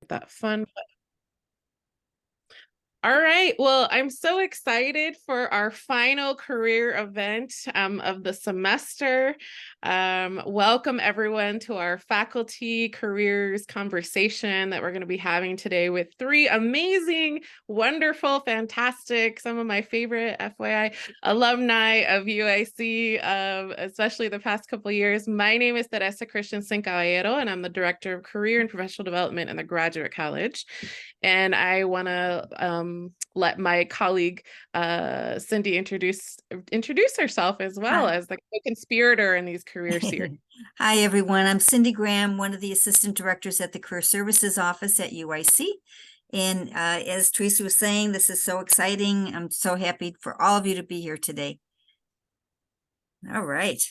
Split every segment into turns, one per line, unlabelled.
that fun. All right. Well, I'm so excited for our final career event of the semester. Welcome everyone to our faculty careers conversation that we're going to be having today with three amazing, wonderful, fantastic, some of my favorite FYI alumni of UIC, especially the past couple of years. My name is Teresa Christensen Caballero, and I'm the Director of Career and Professional Development in the Graduate College. And I want to let my colleague Cindy introduce herself as well as the co-conspirator in these career series.
Hi, everyone. I'm Cindy Graham, one of the assistant directors at the Career Services Office at UIC. And as Teresa was saying, this is so exciting. I'm so happy for all of you to be here today. All right.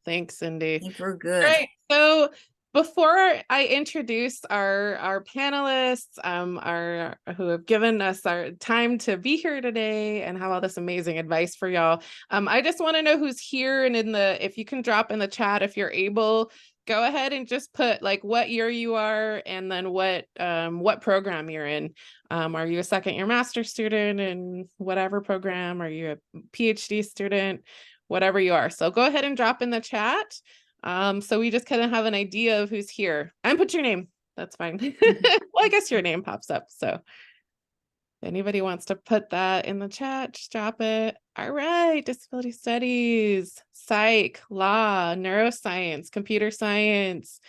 Thanks, Cindy.
I think we're good.
All right. So before I introduce our panelists, who have given us our time to be here today and have all this amazing advice for y'all, I just want to know who's here, and if you can drop in the chat if you're able, go ahead and just put like what year you are and then what program you're in. Are you a second-year master's student in whatever program? Are you a PhD student? Whatever you are. So go ahead and drop in the chat. So we just kind of have an idea of who's here. And put your name. That's fine. Well, I guess your name pops up. So if anybody wants to put that in the chat, just drop it. All right. Disability studies, psych, law, neuroscience, computer science.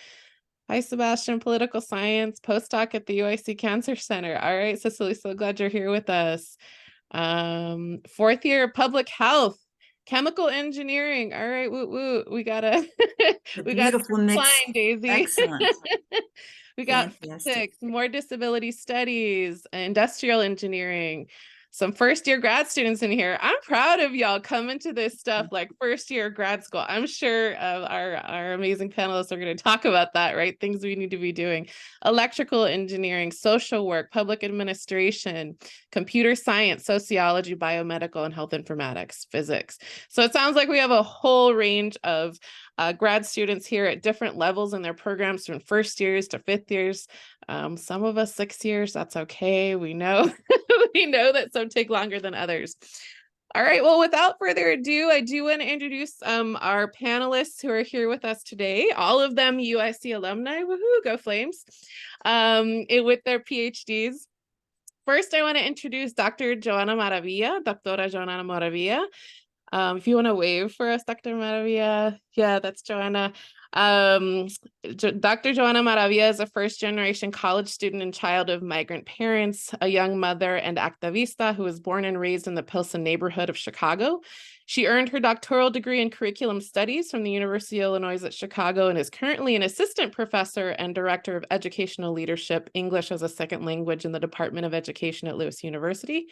Hi, Sebastian, political science, postdoc at the UIC Cancer Center. All right, Cicely, so glad you're here with us. Fourth year public health. Chemical engineering. All right, woo woo. We got a
beautiful mix.
Fine, Daisy.
Excellent.
We got physics, more disability studies, industrial engineering. Some first-year grad students in here. I'm proud of y'all coming to this stuff like first-year grad school. I'm sure our amazing panelists are going to talk about that, right? Things we need to be doing. Electrical engineering, social work, public administration, computer science, sociology, biomedical, and health informatics, physics. So it sounds like we have a whole range of grad students here at different levels in their programs, from first years to fifth years. Some of us 6 years, that's okay. We know we know that some take longer than others. All right, well, without further ado, I do want to introduce our panelists who are here with us today, all of them UIC alumni, woohoo, go Flames, with their PhDs. First, I want to introduce Dr. Joana Maravilla, Doctora Joana Maravilla. If you want to wave for us, Dr. Maravilla. Yeah, that's Joanna. Dr. Joana Maravilla is a first-generation college student and child of migrant parents, a young mother and activista who was born and raised in the Pilsen neighborhood of Chicago. She earned her doctoral degree in curriculum studies from the University of Illinois at Chicago and is currently an assistant professor and director of educational leadership, English as a second language in the Department of Education at Lewis University.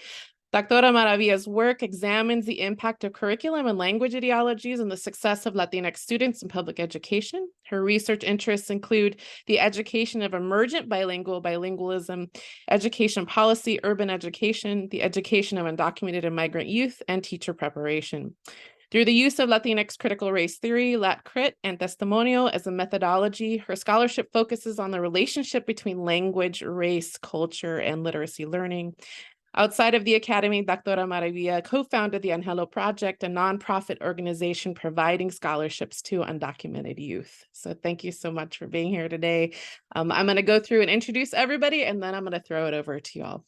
Doctora Maravilla's work examines the impact of curriculum and language ideologies and the success of Latinx students in public education. Her research interests include the education of emergent bilingualism, education policy, urban education, the education of undocumented and migrant youth, and teacher preparation. Through the use of Latinx critical race theory, LatCrit, and testimonio as a methodology, her scholarship focuses on the relationship between language, race, culture, and literacy learning. Outside of the Academy, Doctora Maravilla co-founded the Angelo Project, a nonprofit organization providing scholarships to undocumented youth. So thank you so much for being here today. I'm going to go through and introduce everybody, and then I'm going to throw it over to y'all.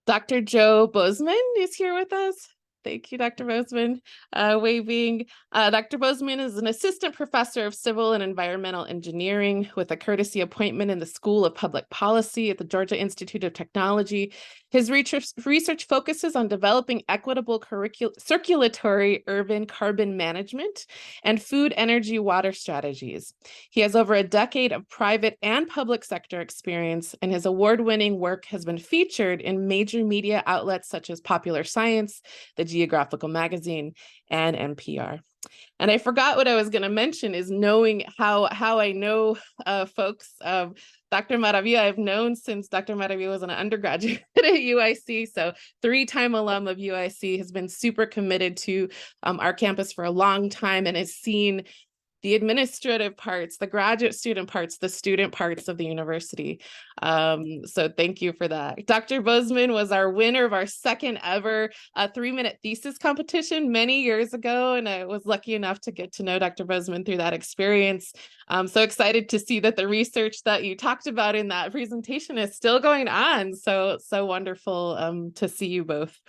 Dr. Joe Bozeman is here with us. Thank you, Dr. Bozeman. Waving. Dr. Bozeman is an assistant professor of civil and environmental engineering with a courtesy appointment in the School of Public Policy at the Georgia Institute of Technology. His research focuses on developing equitable circulatory urban carbon management and food, energy, water strategies. He has over a decade of private and public sector experience, and his award-winning work has been featured in major media outlets such as Popular Science, the Geographical Magazine, and NPR. And I forgot what I was going to mention is knowing how I know folks. Dr. Maravilla, I've known since Dr. Maravilla was an undergraduate at UIC. So 3-time alum of UIC, has been super committed to our campus for a long time and has seen the administrative parts, the graduate student parts, the student parts of the university. So thank you for that. Dr. Bozeman was our winner of our second ever 3-minute thesis competition many years ago, and I was lucky enough to get to know Dr. Bozeman through that experience. I'm so excited to see that the research that you talked about in that presentation is still going on. So wonderful to see you both.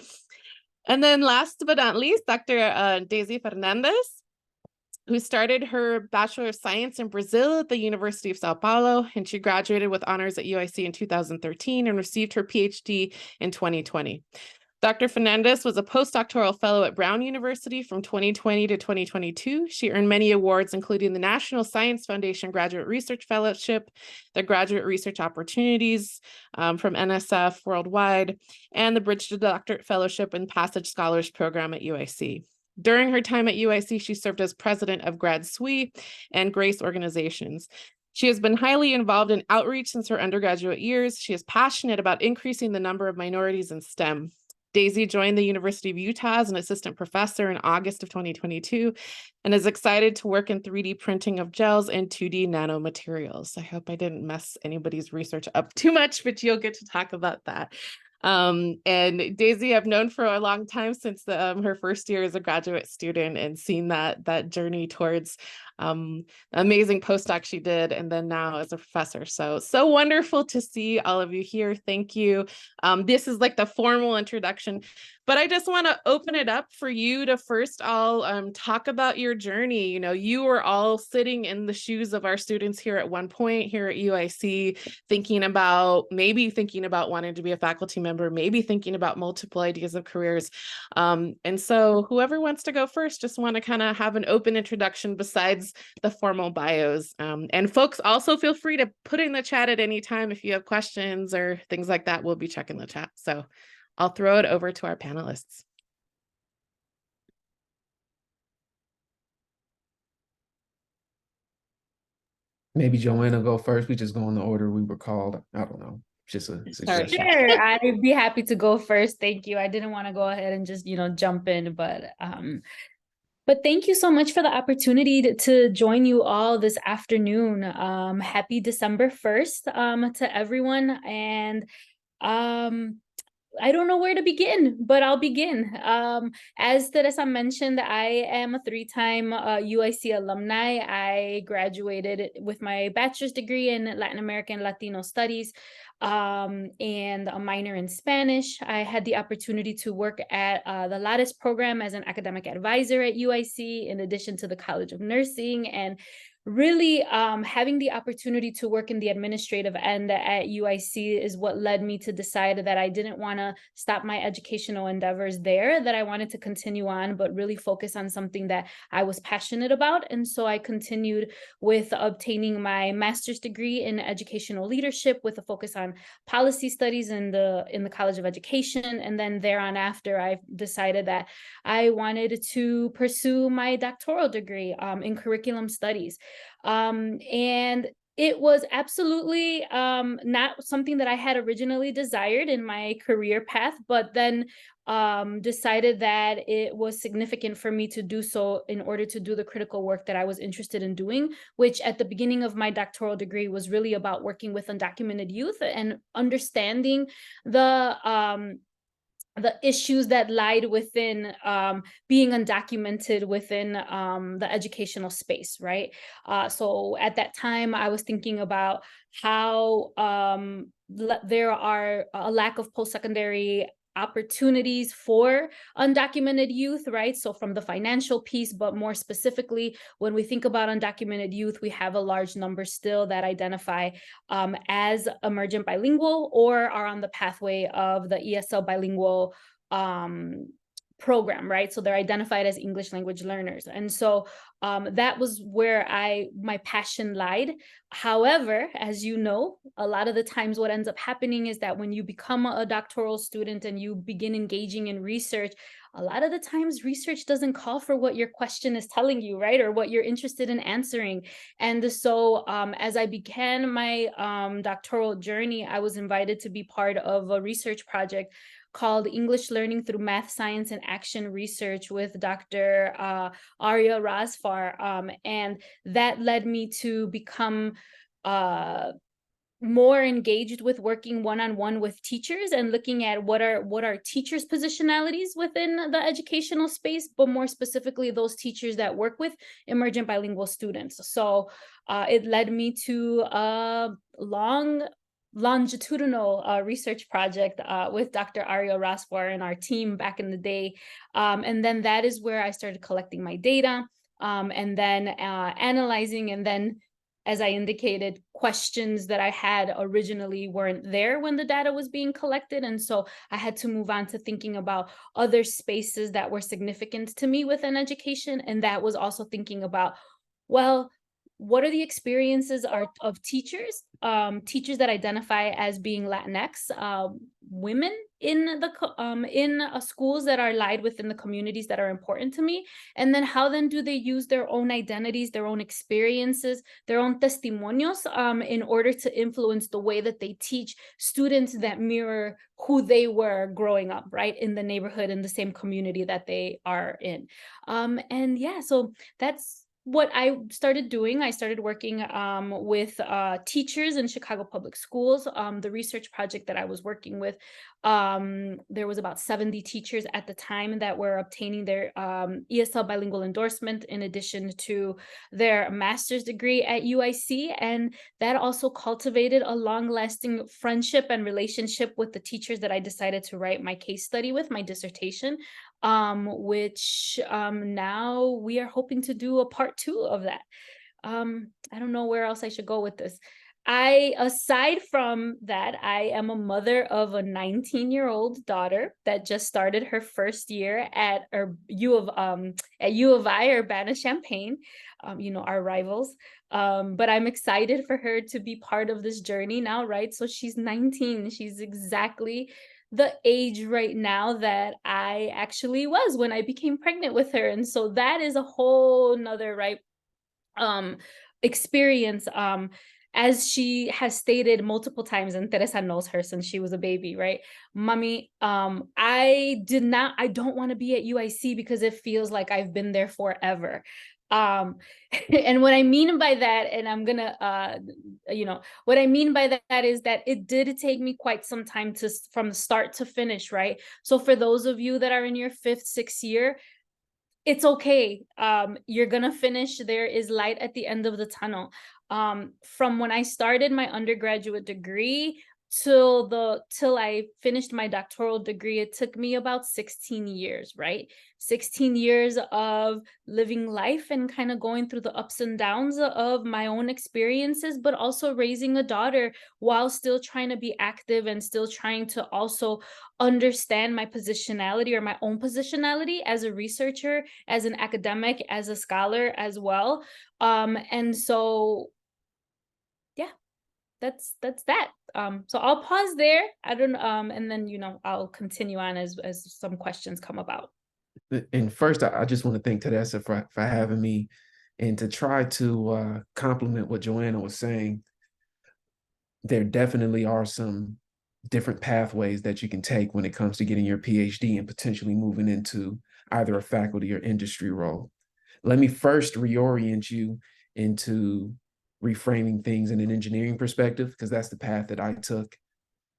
And then last but not least, Dr. Daisy Fernandez, who started her Bachelor of Science in Brazil at the University of Sao Paulo, and she graduated with honors at UIC in 2013 and received her PhD in 2020. Dr. Fernandez was a postdoctoral fellow at Brown University from 2020 to 2022. She earned many awards, including the National Science Foundation Graduate Research Fellowship, the Graduate Research Opportunities from NSF Worldwide, and the Bridge to Doctorate Fellowship and Passage Scholars Program at UIC. During her time at UIC, she served as president of Grad Sui and Grace organizations. She has been highly involved in outreach since her undergraduate years. She is passionate about increasing the number of minorities in STEM. Daisy joined the University of Utah as an assistant professor in August of 2022 and is excited to work in 3D printing of gels and 2D nanomaterials. I hope I didn't mess anybody's research up too much, but you'll get to talk about that. And Daisy, I've known for a long time since her first year as a graduate student, and seen that journey towards amazing postdoc she did, and then now as a professor. So wonderful to see all of you here. Thank you. This is like the formal introduction, but I just want to open it up for you to first all talk about your journey. You know, you were all sitting in the shoes of our students here at one point here at UIC, maybe thinking about wanting to be a faculty member, maybe thinking about multiple ideas of careers. And so whoever wants to go first, just want to kind of have an open introduction besides the formal bios. And folks, also feel free to put in the chat at any time if you have questions or things like that. We'll be checking the chat. So I'll throw it over to our panelists.
Maybe Joanna go first. We just go in the order we were called. I don't know. Just a suggestion.
Sure, I'd be happy to go first. Thank you. I didn't want to go ahead and just, jump in, but thank you so much for the opportunity to join you all this afternoon. Happy December 1st to everyone. And I don't know where to begin, but I'll begin. As Teresa mentioned, I am a 3-time UIC alumni. I graduated with my bachelor's degree in Latin American Latino Studies and a minor in Spanish. I had the opportunity to work at the Lattice program as an academic advisor at UIC, in addition to the College of Nursing, and really having the opportunity to work in the administrative end at UIC is what led me to decide that I didn't want to stop my educational endeavors there, that I wanted to continue on, but really focus on something that I was passionate about. And so I continued with obtaining my master's degree in educational leadership with a focus on policy studies in the College of Education. And then thereon after, I decided that I wanted to pursue my doctoral degree in curriculum studies. And it was absolutely not something that I had originally desired in my career path, but then decided that it was significant for me to do so in order to do the critical work that I was interested in doing, which at the beginning of my doctoral degree was really about working with undocumented youth and understanding the issues that lied within being undocumented within the educational space, right? So at that time, I was thinking about how there are a lack of post-secondary opportunities for undocumented youth, right? So from the financial piece, but more specifically, when we think about undocumented youth, we have a large number still that identify as emergent bilingual or are on the pathway of the ESL bilingual program, right? So they're identified as English language learners. And so that was where my passion lied. However, as you know, a lot of the times what ends up happening is that when you become a doctoral student and you begin engaging in research, a lot of the times research doesn't call for what your question is telling you, right? Or what you're interested in answering. And so as I began my doctoral journey, I was invited to be part of a research project called English Learning Through Math, Science, and Action Research with Dr. Arya Razfar. And that led me to become more engaged with working one-on-one with teachers and looking at what are teachers' positionalities within the educational space, but more specifically those teachers that work with emergent bilingual students. So it led me to a longitudinal research project with Dr. Arya Raswar and our team back in the day. And then that is where I started collecting my data, and then analyzing, and then, as I indicated, questions that I had originally weren't there when the data was being collected. And so I had to move on to thinking about other spaces that were significant to me within education. And that was also thinking about, well, what are the experiences of teachers, teachers that identify as being Latinx, women in schools that are allied within the communities that are important to me, and then how then do they use their own identities, their own experiences, their own testimonios, in order to influence the way that they teach students that mirror who they were growing up, right, in the neighborhood, in the same community that they are in. And yeah, so that's what I started doing. I started working with teachers in Chicago public schools. The research project that I was working with, there was about 70 teachers at the time that were obtaining their ESL bilingual endorsement in addition to their master's degree at UIC. And that also cultivated a long-lasting friendship and relationship with the teachers that I decided to write my case study with, my dissertation, which now we are hoping to do a part 2 of that. I don't know where else I should go with this. Aside from that, I am a mother of a 19-year-old daughter that just started her first year at U of I, Urbana-Champaign, our rivals. But I'm excited for her to be part of this journey now, right? So she's 19. She's exactly the age right now that I actually was when I became pregnant with her. And so that is a whole nother, right, experience. As she has stated multiple times, and Teresa knows her since she was a baby, right? Mommy, I don't want to be at UIC because it feels like I've been there forever. And what I mean by that, and I'm gonna, what I mean by that is that it did take me quite some time from the start to finish, right? So for those of you that are in your 5th, 6th year, it's okay. You're gonna finish. There is light at the end of the tunnel. From when I started my undergraduate degree till I finished my doctoral degree, it took me about 16 years, right? 16 years of living life and kind of going through the ups and downs of my own experiences, but also raising a daughter while still trying to be active and still trying to also understand my positionality, or my own positionality as a researcher, as an academic, as a scholar as well. And so, yeah, that's that. So I'll pause there. I don't and then I'll continue on as some questions come about.
And first, I just want to thank Teresa for having me, and to try to complement what Joanna was saying. There definitely are some different pathways that you can take when it comes to getting your PhD and potentially moving into either a faculty or industry role. Let me first reorient you into reframing things in an engineering perspective, because that's the path that I took.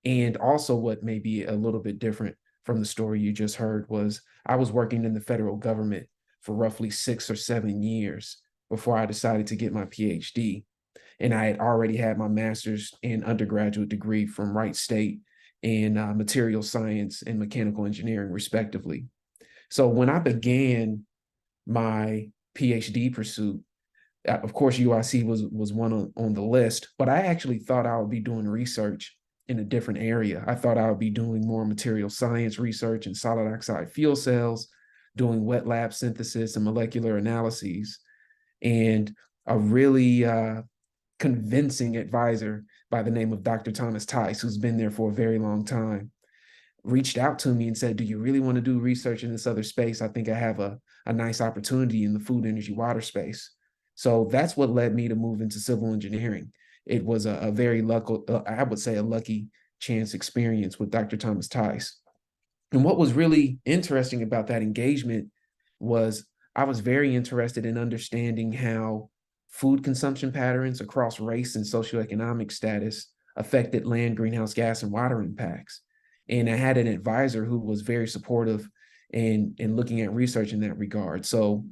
And also what may be a little bit different from the story you just heard was I was working in the federal government for roughly 6 or 7 years before I decided to get my PhD. And I had already had my master's and undergraduate degree from Wright State in material science and mechanical engineering, respectively. So when I began my PhD pursuit, of course, UIC was one on the list, but I actually thought I would be doing research in a different area. I thought I would be doing more material science research in solid oxide fuel cells, doing wet lab synthesis and molecular analyses. And a really convincing advisor by the name of Dr. Thomas Tice, who's been there for a very long time, reached out to me and said, "Do you really want to do research in this other space? I think I have a nice opportunity in the food, energy, water space." So that's what led me to move into civil engineering. It was a very lucky, I would say a lucky chance experience with Dr. Thomas Tice. And what was really interesting about that engagement was I was very interested in understanding how food consumption patterns across race and socioeconomic status affected land greenhouse gas and water impacts. And I had an advisor who was very supportive in looking at research in that regard. So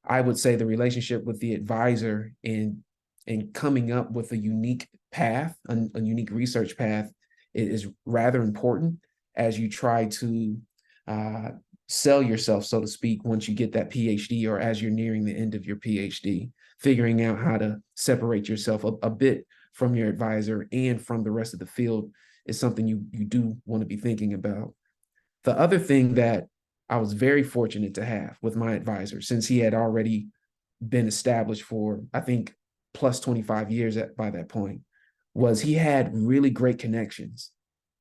I would say the relationship with the advisor and coming up with a unique path, a unique research path is rather important as you try to sell yourself, so to speak, once you get that PhD or as you're nearing the end of your PhD, figuring out how to separate yourself a bit from your advisor and from the rest of the field is something you do want to be thinking about. The other thing that I was very fortunate to have with my advisor, since he had already been established for, I think, plus 25 years by that point, was he had really great connections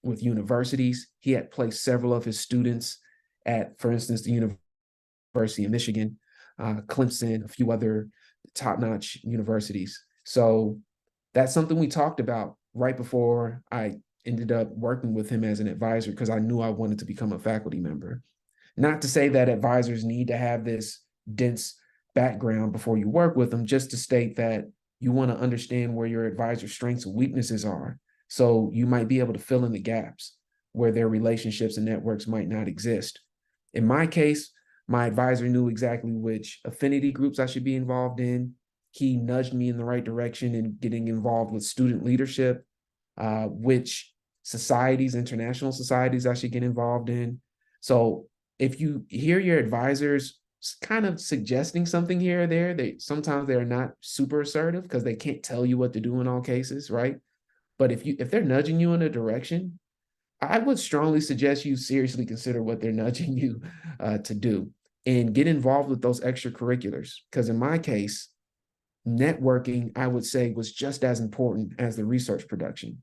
with universities. He had placed several of his students at, for instance, the University of Michigan, Clemson, a few other top-notch universities. So that's something we talked about right before I ended up working with him as an advisor, because I knew I wanted to become a faculty member. Not to say that advisors need to have this dense background before you work with them, just to state that you want to understand where your advisor's strengths and weaknesses are. So you might be able to fill in the gaps where their relationships and networks might not exist. In my case, my advisor knew exactly which affinity groups I should be involved in. He nudged me in the right direction in getting involved with student leadership, which societies, international societies I should get involved in. So if you hear your advisors kind of suggesting something here or there, sometimes they're not super assertive because they can't tell you what to do in all cases, right? But if they're nudging you in a direction, I would strongly suggest you seriously consider what they're nudging you to do and get involved with those extracurriculars. Because in my case, networking, I would say, was just as important as the research production.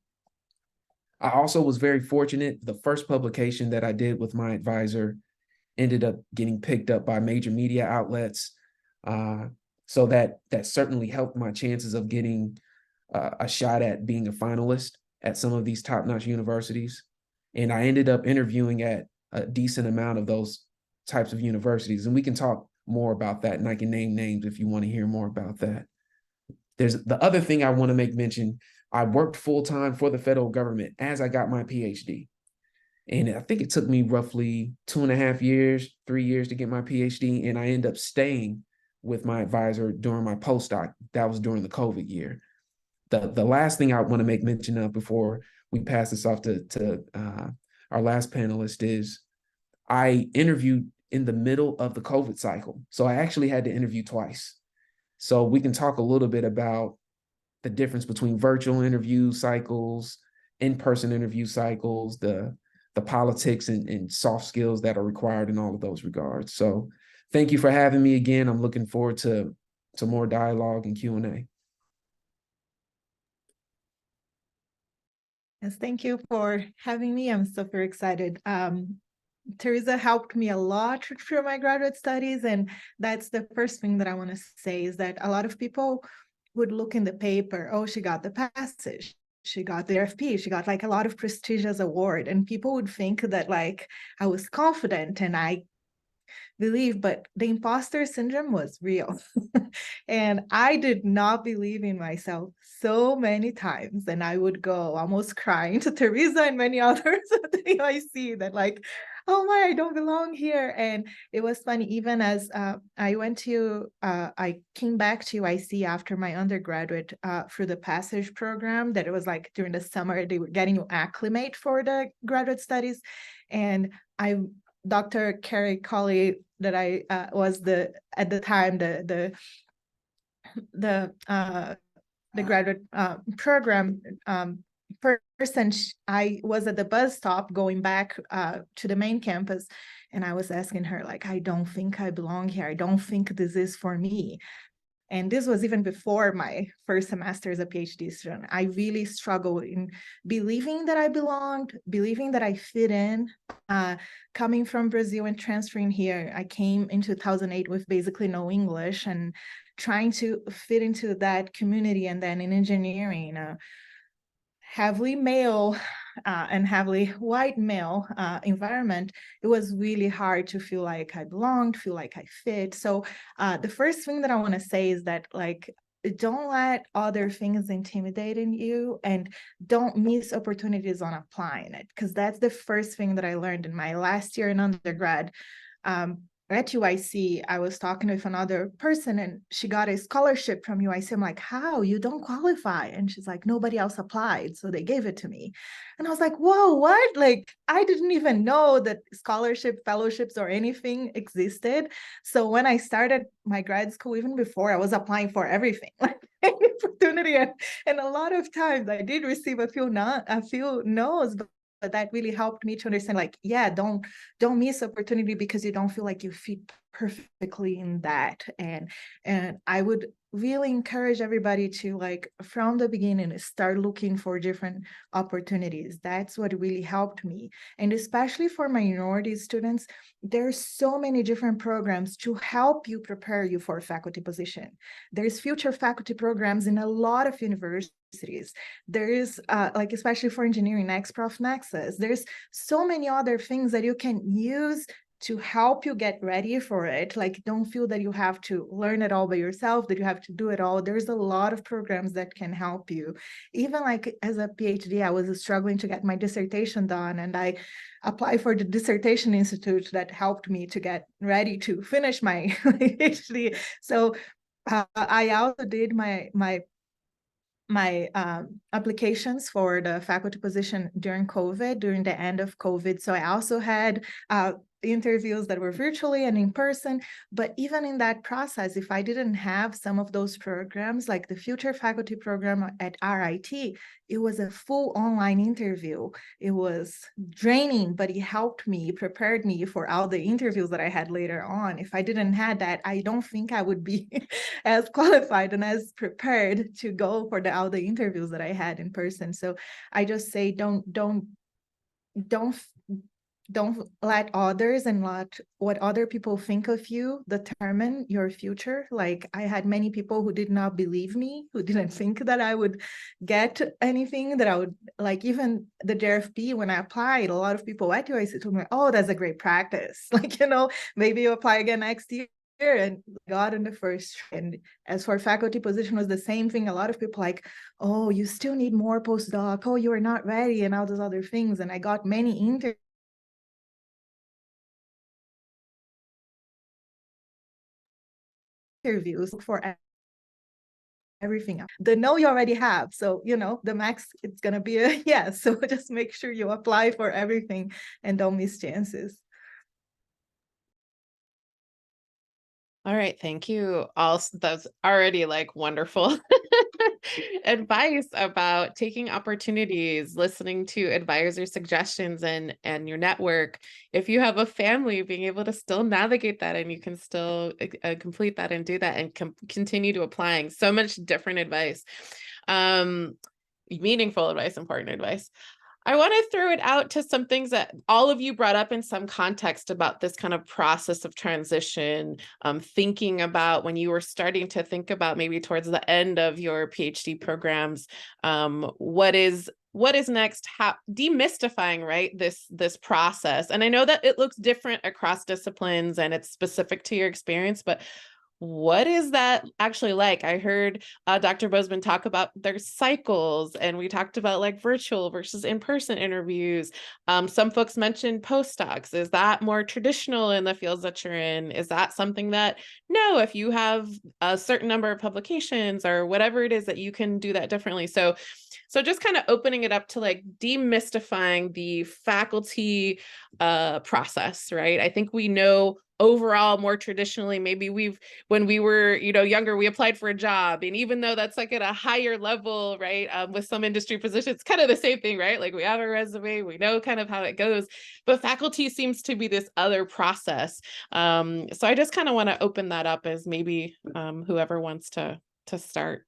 I also was very fortunate. The first publication that I did with my advisor ended up getting picked up by major media outlets. So that certainly helped my chances of getting a shot at being a finalist at some of these top-notch universities. And I ended up interviewing at a decent amount of those types of universities. And we can talk more about that, and I can name names if you want to hear more about that. There's the other thing I want to make mention. I worked full-time for the federal government as I got my PhD. And I think it took me roughly 2.5 years, 3 years to get my PhD. And I ended up staying with my advisor during my postdoc. That was during the COVID year. The last thing I want to make mention of before we pass this off to our last panelist is I interviewed in the middle of the COVID cycle. So I actually had to interview twice. So we can talk a little bit about the difference between virtual interview cycles, in-person interview cycles, the politics and soft skills that are required in all of those regards. So thank you for having me again. I'm looking forward to more dialogue and Q&A.
Yes, thank you for having me. I'm super excited. Teresa helped me a lot through my graduate studies, and that's the first thing that I want to say is that a lot of people would look in the paper, oh, she got the passage, she got the RFP, she got like a lot of prestigious award, and people would think that like I was confident and I believe, but the imposter syndrome was real. And I did not believe in myself so many times. And I would go almost crying to Teresa and many others at the UIC that like, oh my, I don't belong here. And it was funny, even as I came back to UIC after my undergraduate through the passage program, that it was like during the summer, they were getting you acclimate for the graduate studies. And Dr. Carrie Colley, that I was at the time the graduate program person. I was at the bus stop going back to the main campus, and I was asking her like, I don't think I belong here. I don't think this is for me. And this was even before my first semester as a PhD student. I really struggled in believing that I belonged, believing that I fit in. Coming from Brazil and transferring here, I came in 2008 with basically no English and trying to fit into that community. And then in engineering, heavily male and heavily white male environment, it was really hard to feel like I belonged, feel like I fit. So the first thing that I want to say is that, like, don't let other things intimidating you, and don't miss opportunities on applying it, because that's the first thing that I learned in my last year in undergrad. At UIC, I was talking with another person and she got a scholarship from UIC. I'm like, how? You don't qualify. And she's like, nobody else applied, so they gave it to me. And I was like, whoa, what? Like, I didn't even know that scholarship, fellowships, or anything existed. So when I started my grad school, even before, I was applying for everything, like any opportunity. And a lot of times I did receive a few no's, but that really helped me to understand, like, yeah, don't miss opportunity because you don't feel like you fit perfectly in that. And I would really encourage everybody to, like, from the beginning, start looking for different opportunities. That's what really helped me. And especially for minority students, there's so many different programs to help you prepare you for a faculty position. There's future faculty programs in a lot of universities. There is, like, especially for engineering, Prof Nexus. There's so many other things that you can use to help you get ready for it. Like, don't feel that you have to learn it all by yourself, that you have to do it all. There's a lot of programs that can help you. Even like as a PhD, I was struggling to get my dissertation done, and I applied for the Dissertation Institute that helped me to get ready to finish my PhD. So I also did my applications for the faculty position during COVID, during the end of COVID. So I also had interviews that were virtually and in person. But even in that process, if I didn't have some of those programs, like the future faculty program at RIT, it was a full online interview. It was draining, but it helped me, prepared me for all the interviews that I had later on. If I didn't have that, I don't think I would be as qualified and as prepared to go for all the interviews that I had in person. So I just say, don't let others and let what other people think of you determine your future. Like, I had many people who did not believe me, who didn't think that I would get anything, that I would, like, even the JFP, when I applied, a lot of people at UIC told me, oh, that's a great practice. Like, maybe you apply again next year, and got in the first. And as for faculty position, was the same thing. A lot of people like, oh, you still need more postdoc, oh, you are not ready, and all those other things. And I got many interviews for everything else. The no you already have. So, the max, it's going to be a yes. So just make sure you apply for everything and don't miss chances.
All right, thank you. Also, that's already like wonderful advice about taking opportunities, listening to advisor suggestions and your network. If you have a family, being able to still navigate that, and you can still complete that and do that and continue to applying. So much different advice, meaningful advice, important advice. I want to throw it out to some things that all of you brought up in some context about this kind of process of transition, thinking about when you were starting to think about maybe towards the end of your PhD programs, what is next, how demystifying, right, this process. And I know that it looks different across disciplines and it's specific to your experience, but what is that actually like? I heard Dr. Bozeman talk about their cycles, and we talked about like virtual versus in-person interviews. Some folks mentioned postdocs. Is that more traditional in the fields that you're in? Is that something that, no, if you have a certain number of publications or whatever it is, that you can do that differently? So just kind of opening it up to like demystifying the faculty process, right? I think we know overall, more traditionally, maybe when we were, younger, we applied for a job. And even though that's like at a higher level, right, with some industry positions, it's kind of the same thing, right? Like, we have a resume, we know kind of how it goes, but faculty seems to be this other process. So I just kind of want to open that up as maybe whoever wants to start.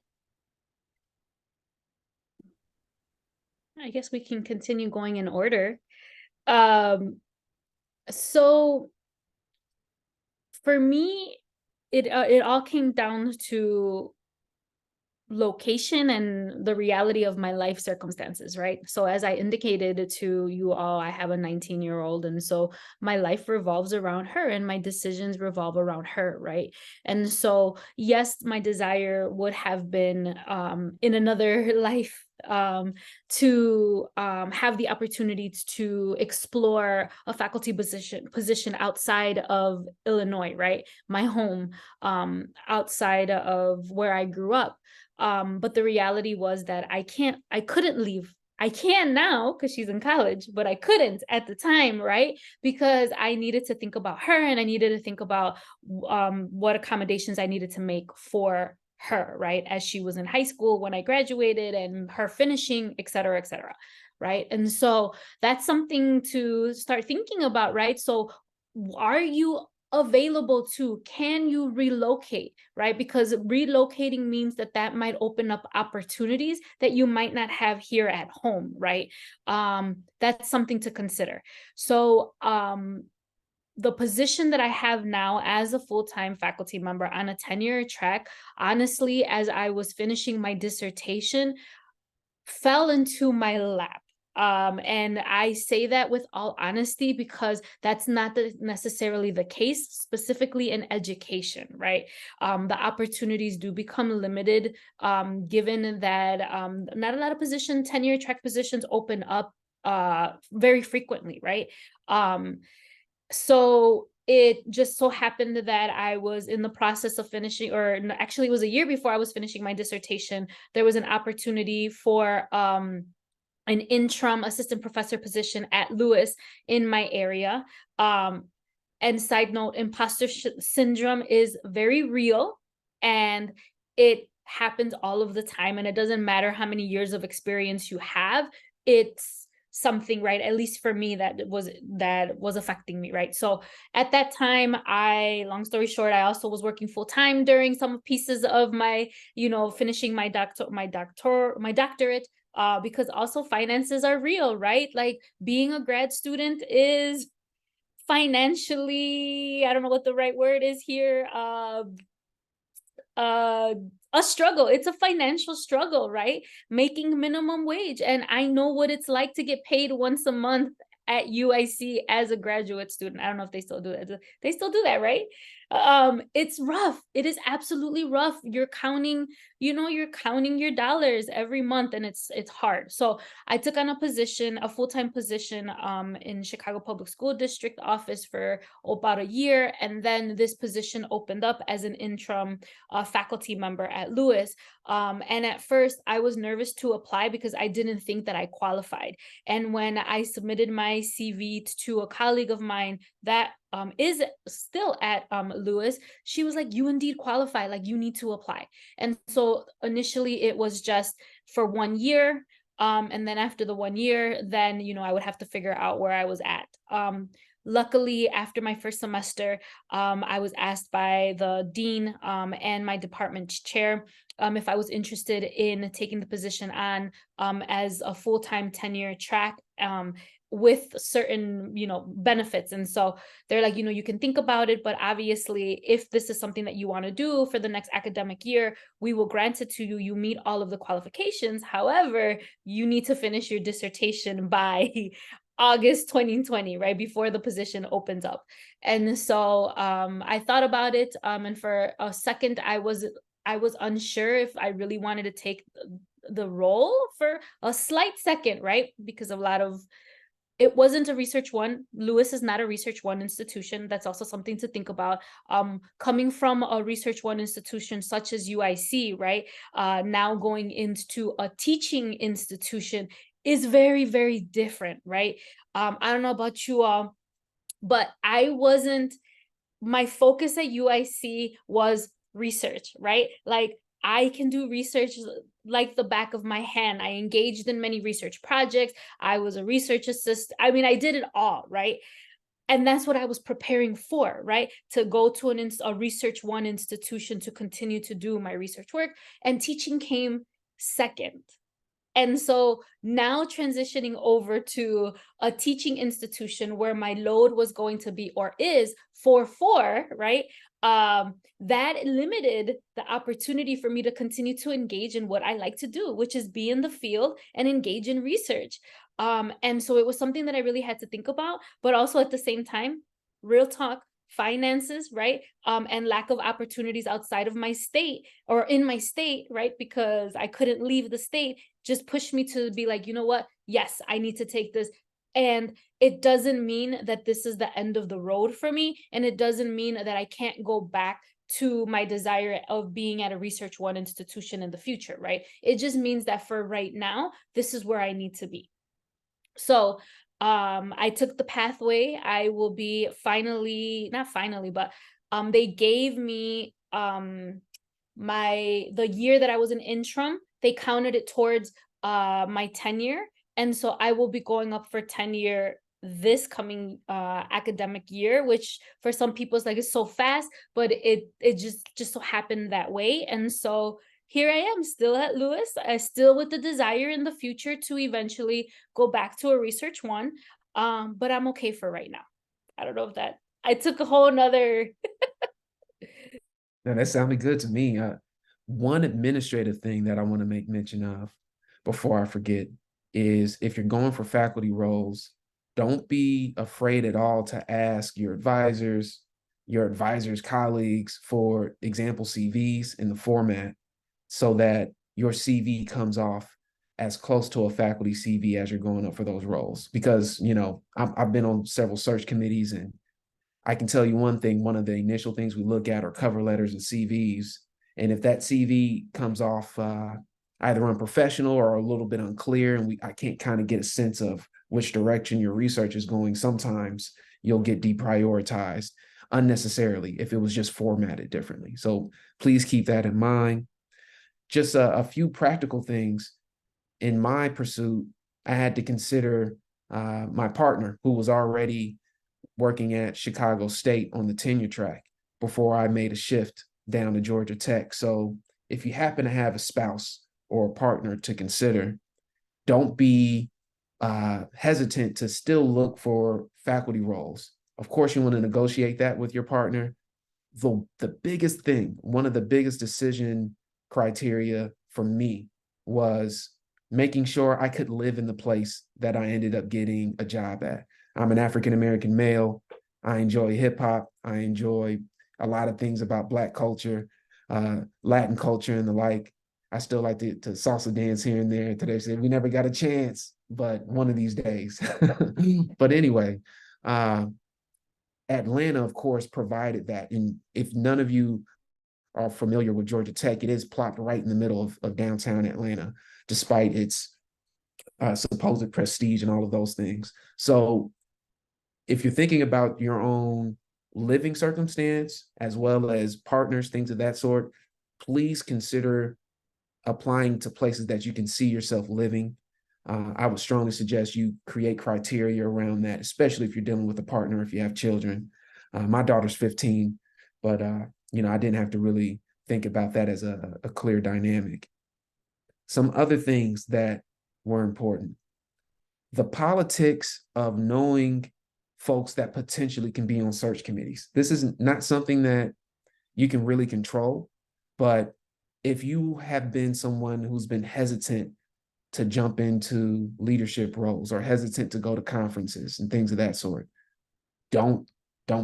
I guess we can continue going in order. So for me, it all came down to location and the reality of my life circumstances, right? So as I indicated to you all, I have a 19-year-old, and so my life revolves around her and my decisions revolve around her, right? And so yes, my desire would have been in another life to have the opportunity to explore a faculty position outside of Illinois, right? My home, outside of where I grew up. But the reality was that I couldn't leave. I can now because she's in college, but I couldn't at the time, right? Because I needed to think about her and I needed to think about what accommodations I needed to make for her, right? As she was in high school when I graduated and her finishing, et cetera, right? And so that's something to start thinking about, right? So are you available to, can you relocate, right? Because relocating means that might open up opportunities that you might not have here at home, right? That's something to consider. So the position that I have now as a full-time faculty member on a tenure track, honestly, as I was finishing my dissertation, fell into my lap. And I say that with all honesty because that's not necessarily the case, specifically in education, right? The opportunities do become limited, given that not a lot of tenure track positions open up very frequently, right? So it just so happened that I was in the process of finishing, or actually it was a year before I was finishing my dissertation. There was an opportunity for an interim assistant professor position at Lewis in my area. And side note, imposter syndrome is very real and it happens all of the time. And it doesn't matter how many years of experience you have, it's something, right? At least for me, that was affecting me, right? So at that time, long story short, I also was working full time during some pieces of my, finishing my doctorate. Because also finances are real, right? Like being a grad student is financially, I don't know what the right word is here, a struggle. It's a financial struggle, right? Making minimum wage. And I know what it's like to get paid once a month at UIC as a graduate student. I don't know if they still do that. They still do that, right? It's rough. It is absolutely rough. You're counting your dollars every month and it's hard. So I took on a full-time position in Chicago Public School District office for about a year. And then this position opened up as an interim faculty member at Lewis. And at first I was nervous to apply because I didn't think that I qualified. And when I submitted my CV to a colleague of mine that is still at Lewis, she was like, you indeed qualify, like you need to apply. And so initially it was just for 1 year. And then after the 1 year, then, I would have to figure out where I was at. Luckily, after my first semester, I was asked by the dean and my department chair if I was interested in taking the position on as a full-time tenure track with certain, benefits. And so they're like, you can think about it, but obviously if this is something that you want to do for the next academic year, we will grant it to you. You meet all of the qualifications. However, you need to finish your dissertation by August 2020, right before the position opens up. And so I thought about it, and for a second I was unsure if I really wanted to take the role for a slight second, right? Because it wasn't a research one. Lewis is not a research one institution. That's also something to think about. Coming from a research one institution such as UIC, right? Now going into a teaching institution is very, very different, right? I don't know about you all, but my focus at UIC was research, right? Like I can do research like the back of my hand. I engaged in many research projects. I was a research assistant. I mean, I did it all, right? And that's what I was preparing for, right? To go to a research one institution to continue to do my research work. And teaching came second. And so now transitioning over to a teaching institution where my load was going to be, or is, 4-4, right? That limited the opportunity for me to continue to engage in what I like to do, which is be in the field and engage in research. And so it was something that I really had to think about, but also at the same time, real talk, finances, right? And lack of opportunities outside of my state or in my state, right? Because I couldn't leave the state, just pushed me to be like, you know what? Yes, I need to take this. And it doesn't mean that this is the end of the road for me. And it doesn't mean that I can't go back to my desire of being at a Research One institution in the future, right? It just means that for right now, this is where I need to be. So I took the pathway. I will be finally, not finally, but they gave me the year that I was an interim, they counted it towards my tenure. And so I will be going up for tenure this coming academic year, which for some people is like, it's so fast, but it just so happened that way. And so here I am still at Lewis, still with the desire in the future to eventually go back to a Research One. But I'm okay for right now. I don't know if that, I took a whole nother.
Now, that sounded good to me. One administrative thing that I want to make mention of before I forget is if you're going for faculty roles, don't be afraid at all to ask your advisors' colleagues for example CVs in the format so that your CV comes off as close to a faculty CV as you're going up for those roles. Because, you know, I've been on several search committees, and I can tell you one thing, one of the initial things we look at are cover letters and CVs. And if that CV comes off either unprofessional or a little bit unclear, and I can't kind of get a sense of which direction your research is going, sometimes you'll get deprioritized unnecessarily if it was just formatted differently. So please keep that in mind. Just a few practical things. In my pursuit, I had to consider my partner, who was already working at Chicago State on the tenure track before I made a shift down to Georgia Tech. So if you happen to have a spouse or a partner to consider, don't be hesitant to still look for faculty roles. Of course, you want to negotiate that with your partner. The biggest thing, one of the biggest decision criteria for me was making sure I could live in the place that I ended up getting a job at. I'm an African-American male. I enjoy hip hop. I enjoy a lot of things about Black culture, Latin culture, and the like. I still like to salsa dance here and there. Today, said we never got a chance, but one of these days. But anyway, Atlanta, of course, provided that. And if none of you are familiar with Georgia Tech, it is plopped right in the middle of downtown Atlanta, despite its supposed prestige and all of those things. So if you're thinking about your own living circumstance, as well as partners, things of that sort, please consider applying to places that you can see yourself living. I would strongly suggest you create criteria around that, especially if you're dealing with a partner, if you have children. My daughter's 15, but you know, I didn't have to really think about that as a clear dynamic. Some other things that were important: the politics of knowing folks that potentially can be on search committees. This is not something that you can really control, but if you have been someone who's been hesitant to jump into leadership roles or hesitant to go to conferences and things of that sort, don't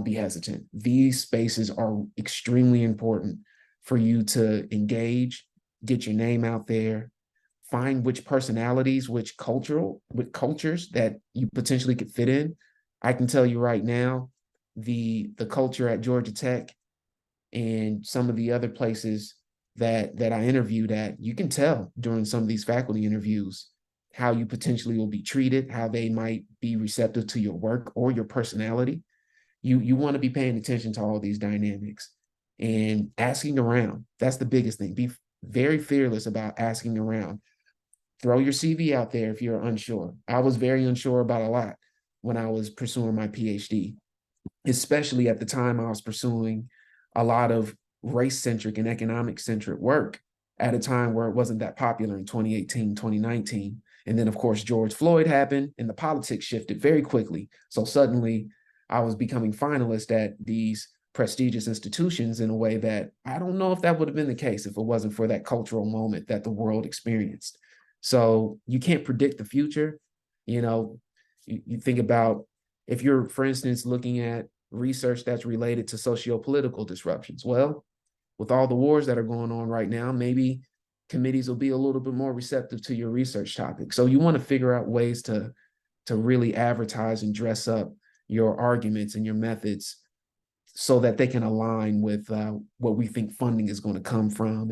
be hesitant. These spaces are extremely important for you to engage, get your name out there, find which personalities, which cultures that you potentially could fit in. I can tell you right now, the culture at Georgia Tech and some of the other places that I interviewed at, you can tell during some of these faculty interviews how you potentially will be treated, how they might be receptive to your work or your personality. You want to be paying attention to all these dynamics and asking around. That's the biggest thing. Be very fearless about asking around. Throw your CV out there if you're unsure. I was very unsure about a lot when I was pursuing my PhD, especially at the time I was pursuing a lot of race-centric and economic-centric work at a time where it wasn't that popular in 2018, 2019. And then, of course, George Floyd happened and the politics shifted very quickly. So suddenly I was becoming finalist at these prestigious institutions in a way that I don't know if that would have been the case if it wasn't for that cultural moment that the world experienced. So you can't predict the future. You know, you think about if you're, for instance, looking at research that's related to socio-political disruptions. Well, with all the wars that are going on right now, maybe committees will be a little bit more receptive to your research topic. So you want to figure out ways to really advertise and dress up your arguments and your methods so that they can align with what we think funding is going to come from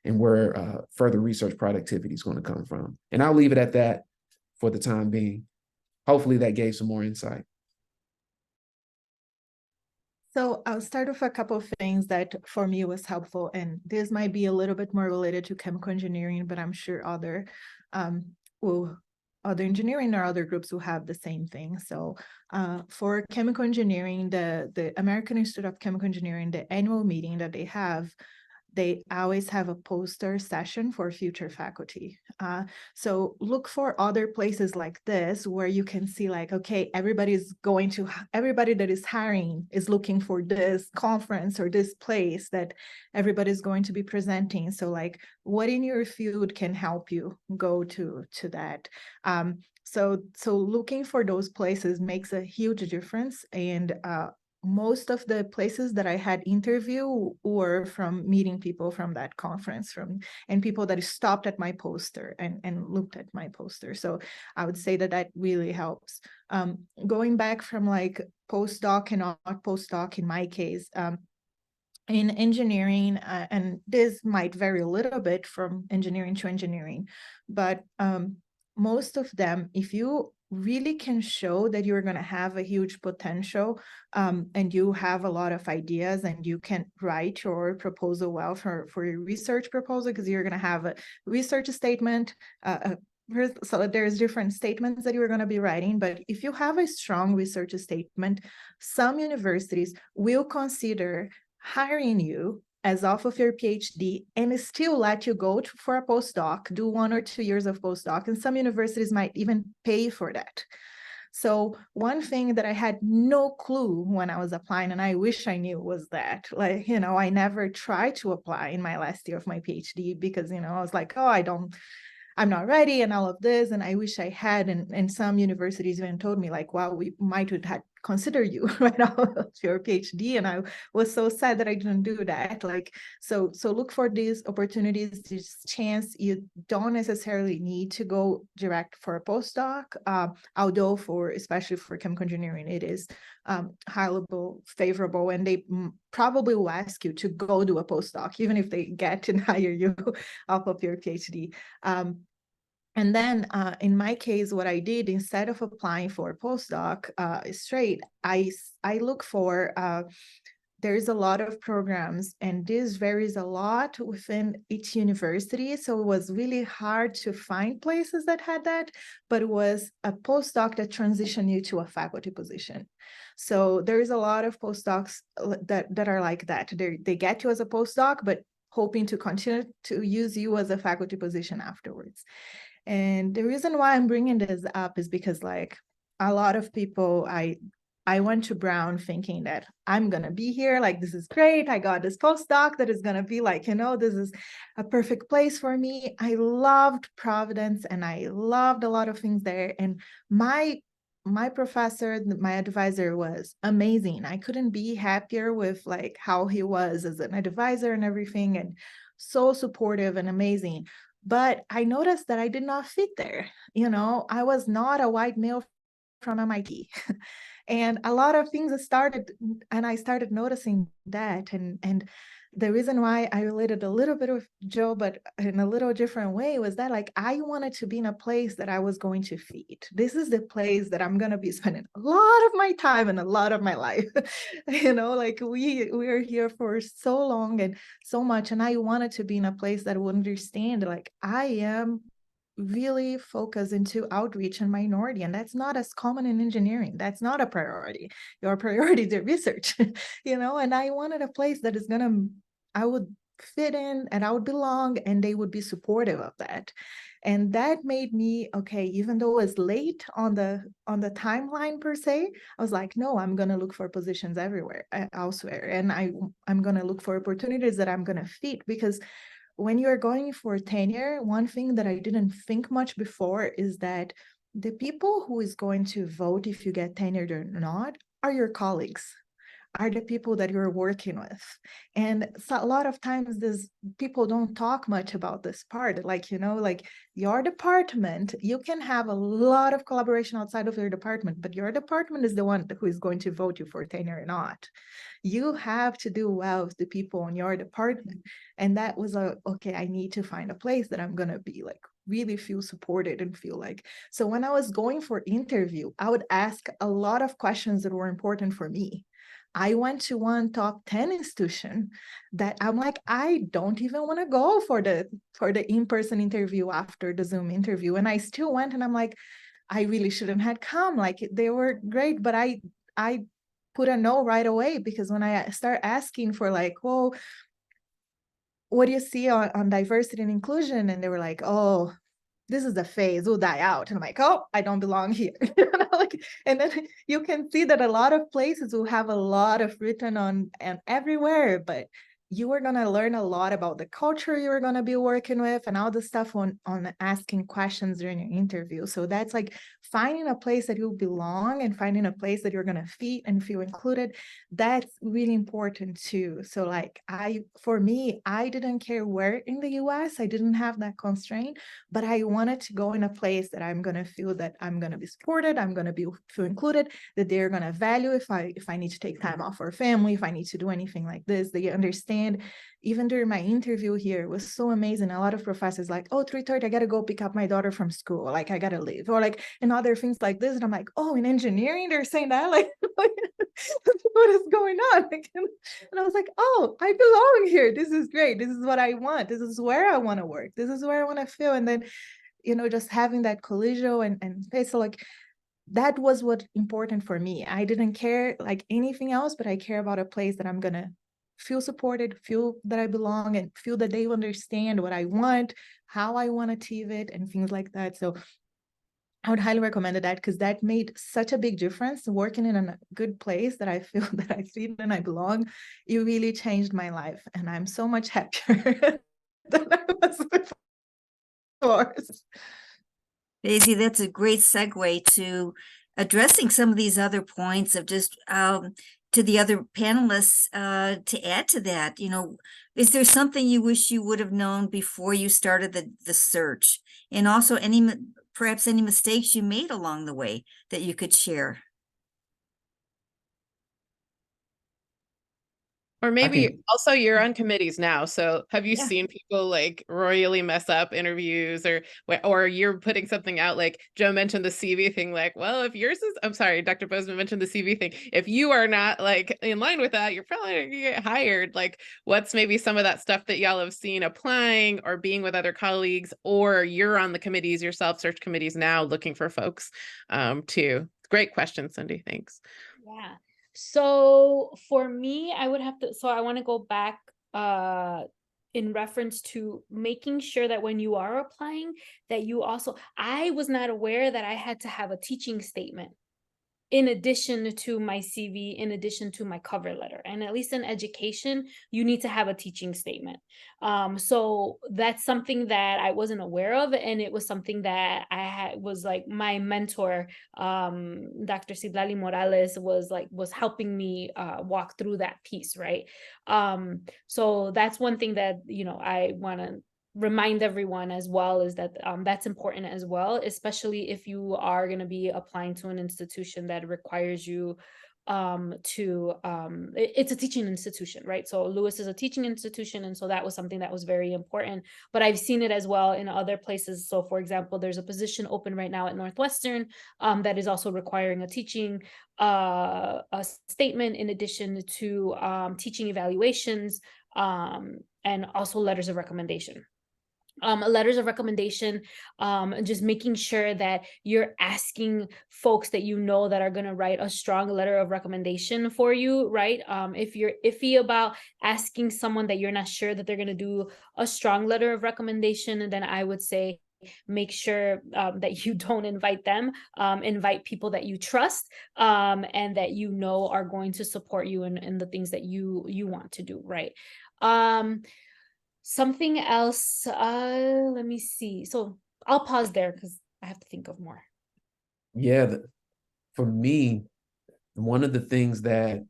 and where further research productivity is going to come from. And I'll leave it at that for the time being. Hopefully that gave some more insight.
So I'll start with a couple of things that for me was helpful, and this might be a little bit more related to chemical engineering, but I'm sure other engineering or other groups will have the same thing. So for chemical engineering, the American Institute of Chemical Engineering, the annual meeting that they always have a poster session for future faculty. So look for other places like this where you can see like, okay, everybody that is hiring is looking for this conference or this place that everybody's going to be presenting. So like what in your field can help you go to that. So looking for those places makes a huge difference. And most of the places that I had interview were from meeting people from that conference, and people that stopped at my poster and looked at my poster. So I would say that really helps. Going back from like postdoc and not postdoc in my case, in engineering, and this might vary a little bit from engineering to engineering, but most of them, if you really can show that you're going to have a huge potential and you have a lot of ideas and you can write your proposal well for your research proposal, because you're going to have a research statement. So there's different statements that you're going to be writing, but if you have a strong research statement, some universities will consider hiring you as off of your PhD and still let you go for a postdoc, do 1 or 2 years of postdoc, and some universities might even pay for that. So one thing that I had no clue when I was applying, and I wish I knew, was that, like, I never tried to apply in my last year of my PhD because, I was like, oh, I'm not ready and all of this. And I wish I had, and some universities even told me like, wow, we might have consider you right now of your PhD. And I was so sad that I didn't do that. Like, so look for these opportunities, this chance. You don't necessarily need to go direct for a postdoc, although especially for chemical engineering, it is highly favorable, and they probably will ask you to go do a postdoc, even if they get and hire you off of your PhD. And then in my case, what I did, instead of applying for a postdoc straight, I look for, there's a lot of programs, and this varies a lot within each university. So it was really hard to find places that had that, but it was a postdoc that transitioned you to a faculty position. So there's a lot of postdocs that are like that. They get you as a postdoc, but hoping to continue to use you as a faculty position afterwards. And the reason why I'm bringing this up is because, like, a lot of people, I went to Brown thinking that I'm going to be here, like, this is great. I got this postdoc that is going to be like, this is a perfect place for me. I loved Providence and I loved a lot of things there. And my professor, my advisor, was amazing. I couldn't be happier with like how he was as an advisor and everything, and so supportive and amazing. But I noticed that I did not fit there. I was not a white male from MIT. And a lot of things I started noticing that. And the reason why I related a little bit with Joe, but in a little different way, was that like I wanted to be in a place that I was going to fit. This is the place that I'm going to be spending a lot of my time and a lot of my life. Like we are here for so long and so much. And I wanted to be in a place that would understand, like, I am really focus into outreach and minority, and that's not as common in engineering. That's not a priority. Your priority is research, and I wanted a place that is I would fit in and I would belong, and they would be supportive of that. And that made me, okay, even though it was late on the timeline per se, I was like, no, I'm gonna look for positions everywhere, elsewhere, and I'm gonna look for opportunities that I'm gonna fit, because when you're going for tenure, one thing that I didn't think much before is that the people who is going to vote if you get tenured or not are your colleagues, are the people that you're working with. And so a lot of times these people don't talk much about this part. Like, like your department, you can have a lot of collaboration outside of your department, but your department is the one who is going to vote you for tenure or not. You have to do well with the people in your department. And that was okay, I need to find a place that I'm going to be like really feel supported and feel like. So when I was going for interview, I would ask a lot of questions that were important for me. I went to one top 10 institution that I'm like, I don't even want to go for the in-person interview after the Zoom interview. And I still went, and I'm like, I really shouldn't have come. Like, they were great, but I put a no right away, because when I start asking for like, well, what do you see on diversity and inclusion? And they were like, oh, this is the phase, will die out. And I'm like, oh, I don't belong here. Like, and then you can see that a lot of places will have a lot of written on and everywhere, but you are going to learn a lot about the culture you're going to be working with and all the stuff on asking questions during your interview. So that's like finding a place that you belong and finding a place that you're going to fit and feel included. That's really important too. So like for me, I didn't care where in the US, I didn't have that constraint, but I wanted to go in a place that I'm going to feel that I'm going to be supported, I'm going to feel included, that they're going to value if I need to take time off for family, if I need to do anything like this, they understand. Even during my interview here, it was so amazing. A lot of professors like, oh, 3:30, I got to go pick up my daughter from school. Like, I got to leave. Or like, and other things like this. And I'm like, oh, in engineering, they're saying that? Like, what is going on? And I was like, oh, I belong here. This is great. This is what I want. This is where I want to work. This is where I want to feel. And then, just having that collision and face, so like, that was what important for me. I didn't care like anything else, but I care about a place that I'm going to feel supported, feel that I belong, and feel that they understand what I want, how I want to achieve it, and things like that. So I would highly recommend that, because that made such a big difference. Working in a good place that I feel that I fit and I belong, it really changed my life. And I'm so much happier than I was before.
Daisy, that's a great segue to addressing some of these other points of just to the other panelists to add to that. Is there something you wish you would have known before you started the search? And also perhaps any mistakes you made along the way that you could share?
Or maybe also you're on committees now. So have you seen people like royally mess up interviews, or you're putting something out like Joe mentioned the CV thing, like, well, if yours is, I'm sorry, Dr. Bozeman mentioned the CV thing. If you are not like in line with that, you're probably going to get hired. Like, what's maybe some of that stuff that y'all have seen applying or being with other colleagues, or you're on the committees yourself, search committees now looking for folks too. Great question, Cindy. Thanks.
Yeah. So for me, I want to go back in reference to making sure that when you are applying, that I was not aware that I had to have a teaching statement in addition to my CV, in addition to my cover letter. And at least in education, you need to have a teaching statement. So that's something that I wasn't aware of. And it was something that was like my mentor, Dr. Ciblali Morales was helping me walk through that piece, right? So that's one thing that, I want to remind everyone as well, is that that's important as well, especially if you are going to be applying to an institution that requires you it's a teaching institution, right? So Lewis is a teaching institution, and so that was something that was very important. But I've seen it as well in other places. So for example, there's a position open right now at Northwestern that is also requiring a teaching a statement in addition to teaching evaluations and also letters of recommendation. letters of recommendation, just making sure that you're asking folks that you know that are going to write a strong letter of recommendation for you, right? If you're iffy about asking someone that you're not sure that they're going to do a strong letter of recommendation, then I would say make sure that you don't invite them. Invite people that you trust, and that you know are going to support you in the things that you want to do, right? Something else, let me see. So I'll pause there because I have to think of more.
Yeah, for me, one of the things that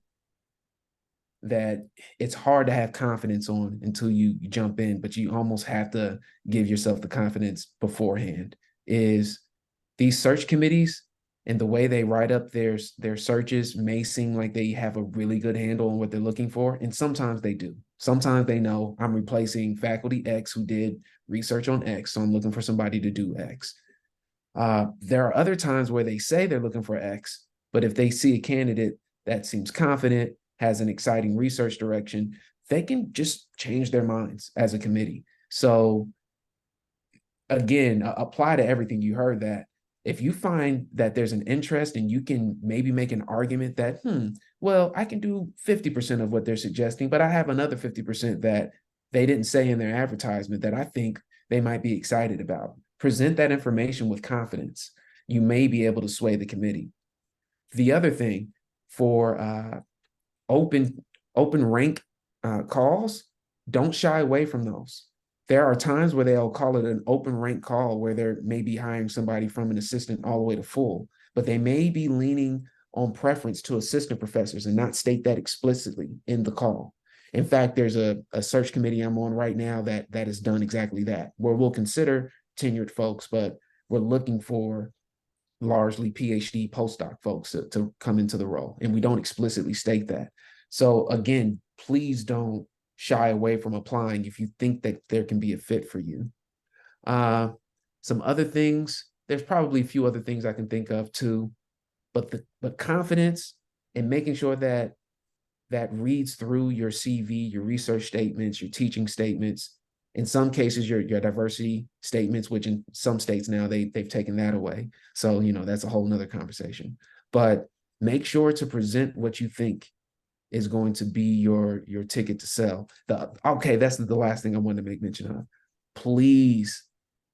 it's hard to have confidence on until you jump in, but you almost have to give yourself the confidence beforehand, is these search committees and the way they write up their searches may seem like they have a really good handle on what they're looking for. And sometimes they do. Sometimes they know I'm replacing faculty X who did research on X, so I'm looking for somebody to do X. There are other times where they say they're looking for X, but if they see a candidate that seems confident, has an exciting research direction, they can just change their minds as a committee. So again, apply to everything you heard, that if you find that there's an interest and you can maybe make an argument that, well, I can do 50% of what they're suggesting, but I have another 50% that they didn't say in their advertisement that I think they might be excited about. Present that information with confidence. You may be able to sway the committee. The other thing for open rank calls, don't shy away from those. There are times where they'll call it an open rank call where they're maybe hiring somebody from an assistant all the way to full, but they may be leaning on preference to assistant professors and not state that explicitly in the call. In fact, there's a search committee I'm on right now that has done exactly that, where we'll consider tenured folks, but we're looking for largely PhD postdoc folks to come into the role. And we don't explicitly state that. So again, please don't shy away from applying if you think that there can be a fit for you. Some other things, there's probably a few other things I can think of too, but confidence and making sure that reads through your CV, your research statements, your teaching statements, in some cases your diversity statements, which in some states now they've taken that away. So, that's a whole nother conversation. But make sure to present what you think is going to be your ticket to sell. That's the last thing I wanted to make mention of. Please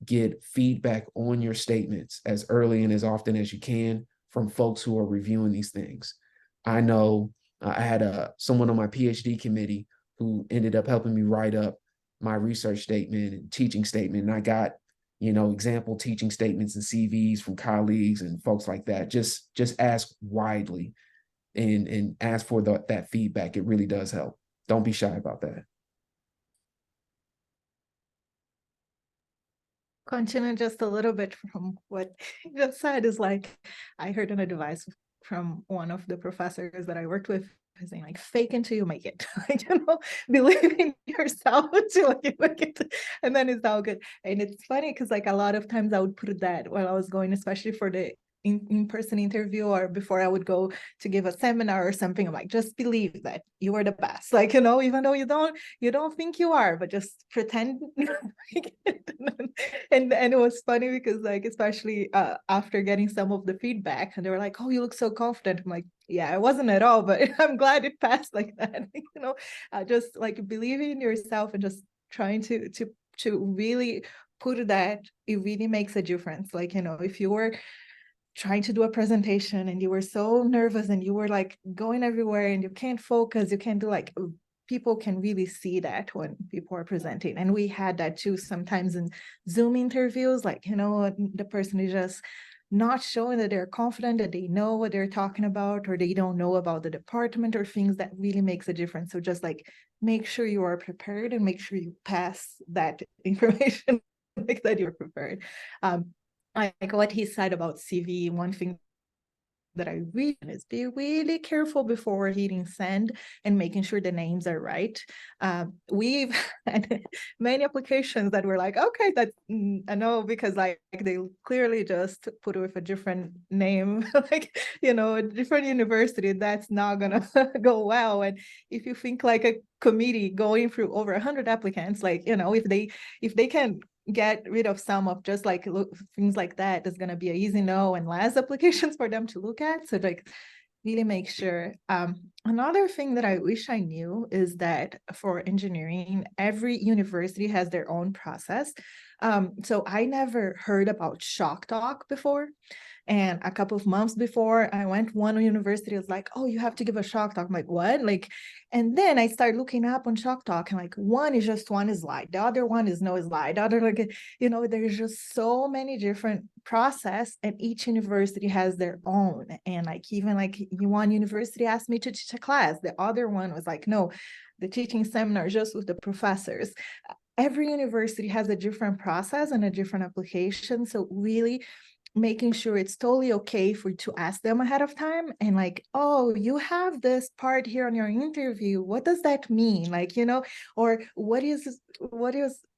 get feedback on your statements as early and as often as you can from folks who are reviewing these things. I know I had someone on my PhD committee who ended up helping me write up my research statement and teaching statement. And I got, example teaching statements and CVs from colleagues and folks like that. Just ask widely and ask for that feedback. It really does help. Don't be shy about that.
Continue just a little bit from what you just said, is like, I heard an advice from one of the professors that I worked with, saying like, fake until you make it. Like, believe in yourself until you make it, and then it's all good. And it's funny because like a lot of times I would put that while I was going, especially for the in-person interview, or before I would go to give a seminar or something. I'm like, just believe that you are the best, like, even though you don't think you are, but just pretend. And it was funny because like, especially after getting some of the feedback, and they were like, oh, you look so confident. I'm like, yeah, I wasn't at all, but I'm glad it passed like that. Just like believing in yourself and just trying to really put that, it really makes a difference. Like, if you were trying to do a presentation and you were so nervous and you were like going everywhere and you can't focus, you can't do, like, people can really see that when people are presenting. And we had that too sometimes in Zoom interviews, like, the person is just not showing that they're confident, that they know what they're talking about, or they don't know about the department or things that really makes a difference. So just like, make sure you are prepared and make sure you pass that information like that you're prepared. Like what he said about CV, one thing that I read is be really careful before hitting send and making sure the names are right. We've had many applications that were like, okay, that's I know, because like they clearly just put it with a different name, like, a different university. That's not gonna go well. And if you think like a committee going through over 100 applicants, like, if they can get rid of some of just like things like that, is going to be an easy no and less applications for them to look at. So like really make sure. Another thing that I wish I knew is that for engineering, every university has their own process. So I never heard about Shock Talk before. And a couple of months before I went, one university was like, oh, you have to give a Shock Talk. I'm like, what? Like, and then I started looking up on Shock Talk, and like one is just one slide, the other one is no slide, the other, like, you know, there's just so many different process, and each university has their own. And like, even like one university asked me to teach a class, the other one was like, no, the teaching seminar just with the professors. Every university has a different process and a different application. So really making sure it's totally okay for you to ask them ahead of time, and like, oh, you have this part here on your interview, what does that mean? Like, you know, or what is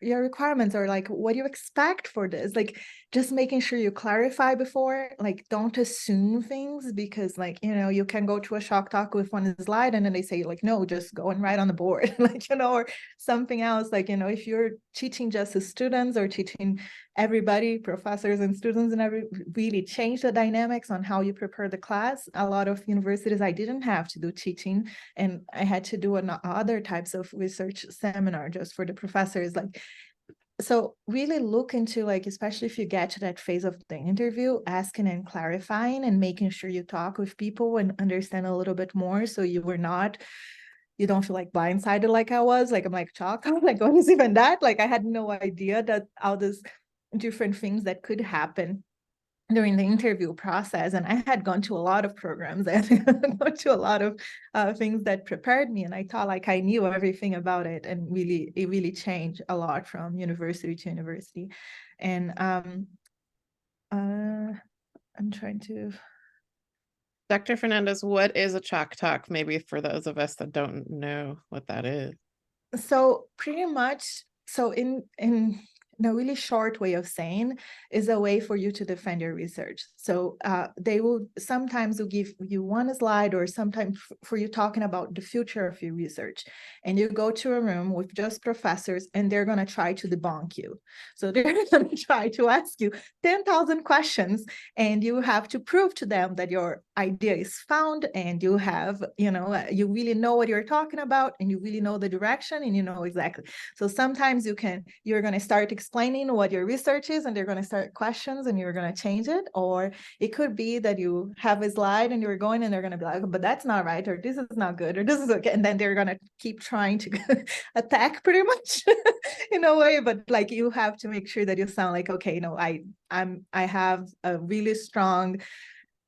your requirements, or like, what do you expect for this? Like, just making sure you clarify before, like, don't assume things, because like, you know, you can go to a Shock Talk with one slide and then they say like, no, just go and write on the board, like, you know, or something else. Like, you know, if you're teaching just the students or teaching everybody, professors and students, and really change the dynamics on how you prepare the class. A lot of universities, I didn't have to do teaching, and I had to do other types of research seminar just for the professors. Like, so really look into, like, especially if you get to that phase of the interview, asking and clarifying and making sure you talk with people and understand a little bit more, so you don't feel like blindsided like I was. Like, I'm like, shocked, like, what is even that? Like, I had no idea that all these different things that could happen during the interview process. And I had gone to a lot of programs and gone to a lot of things that prepared me, and I thought like I knew everything about it, and it really changed a lot from university to university. And I'm trying to.
Dr. Fernandez, what is a Shock Talk? Maybe for those of us that don't know what that is.
So pretty much, so in a really short way of saying, is a way for you to defend your research. So they will sometimes give you one slide, or sometimes for you talking about the future of your research, and you go to a room with just professors, and they're going to try to debunk you. So they're going to try to ask you 10,000 questions, and you have to prove to them that your idea is found, and you have, you know, you really know what you're talking about, and you really know the direction, and you know exactly. So sometimes you're going to start explaining what your research is, and they're going to start questions, and you're going to change it. Or it could be that you have a slide and you're going, and they're going to be like, but that's not right, or this is not good, or this is okay. And then they're going to keep trying to attack pretty much in a way. But like, you have to make sure that you sound like, okay, no, I have a really strong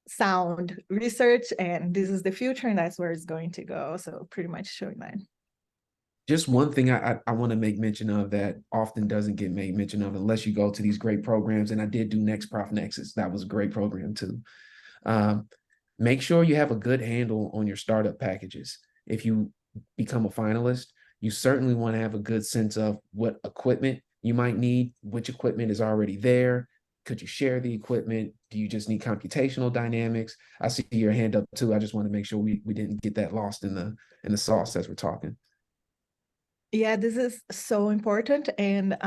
sound research, and this is the future, and that's where it's going to go. So pretty much showing that.
Just one thing I want to make mention of that often doesn't get made mention of unless you go to these great programs. And I did do Next Prof Nexus. That was a great program too. Make sure you have a good handle on your startup packages. If you become a finalist, you certainly want to have a good sense of what equipment you might need, which equipment is already there. Could you share the equipment? Do you just need computational dynamics? I see your hand up too. I just want to make sure we didn't get that lost in the sauce as we're talking.
Yeah, this is so important. And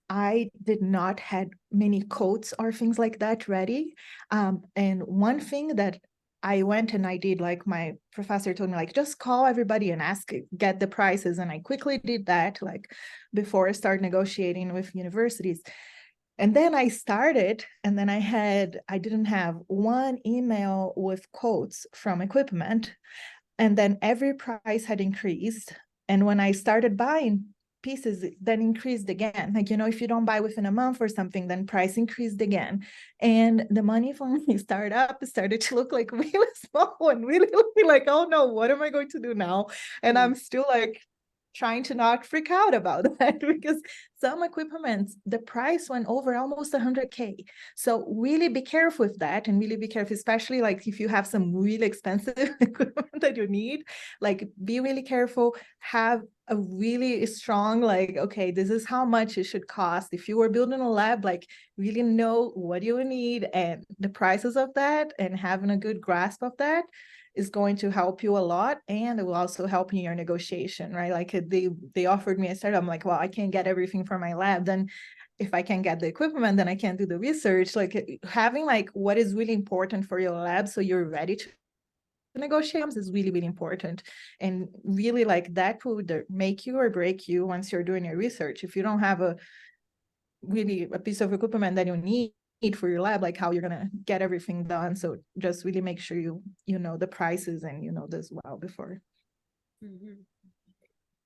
I did not had many quotes or things like that ready. And one thing that I went and I did, like my professor told me, like, just call everybody and ask, get the prices. And I quickly did that, like, before I start negotiating with universities. And then I started, and then I didn't have one email with quotes from equipment. And then every price had increased. And when I started buying pieces, then increased again. Like, you know, if you don't buy within a month or something, then price increased again. And the money from my startup started to look like really small and really like, oh no, what am I going to do now? And I'm still like trying to not freak out about that, because some equipment, the price went over almost 100K. So really be careful with that, and really be careful, especially like if you have some really expensive equipment that you need, like be really careful, have a really strong, like, okay, this is how much it should cost. If you were building a lab, like really know what you need and the prices of that, and having a good grasp of that is going to help you a lot. And it will also help in your negotiation, right? Like they offered me a startup. I'm like, well, I can't get everything for my lab. Then if I can't get the equipment, then I can't do the research. Like having like what is really important for your lab, so you're ready to negotiate, is really, really important. And really, like, that would make you or break you once you're doing your research. If you don't have a piece of equipment that you need for your lab, like how you're gonna get everything done. So just really make sure you know the prices and you know this well before.
Mhm.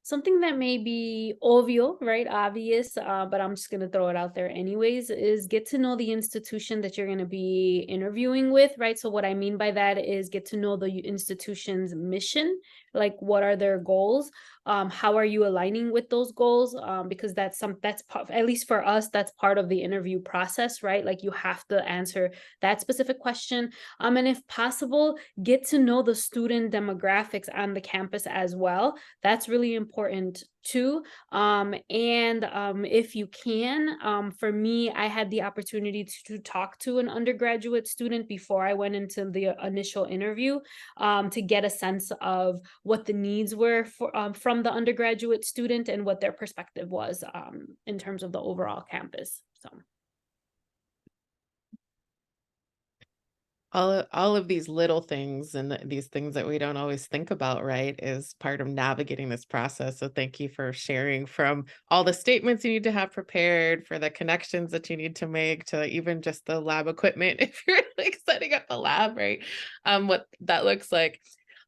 Something that may be obvious, but I'm just going to throw it out there anyways, is get to know the institution that you're going to be interviewing with, right? So what I mean by that is get to know the institution's mission, like what are their goals? How are you aligning with those goals? Because that's at least for us, that's part of the interview process, right? Like you have to answer that specific question. And if possible, get to know the student demographics on the campus as well. That's really important too. If you can, for me, I had the opportunity to talk to an undergraduate student before I went into the initial interview, to get a sense of what the needs were from the undergraduate student and what their perspective was, in terms of the overall campus. So.
All of these little things and these things that we don't always think about, right, is part of navigating this process. So thank you for sharing, from all the statements you need to have prepared, for the connections that you need to make, to even just the lab equipment if you're like setting up a lab, right? What that looks like.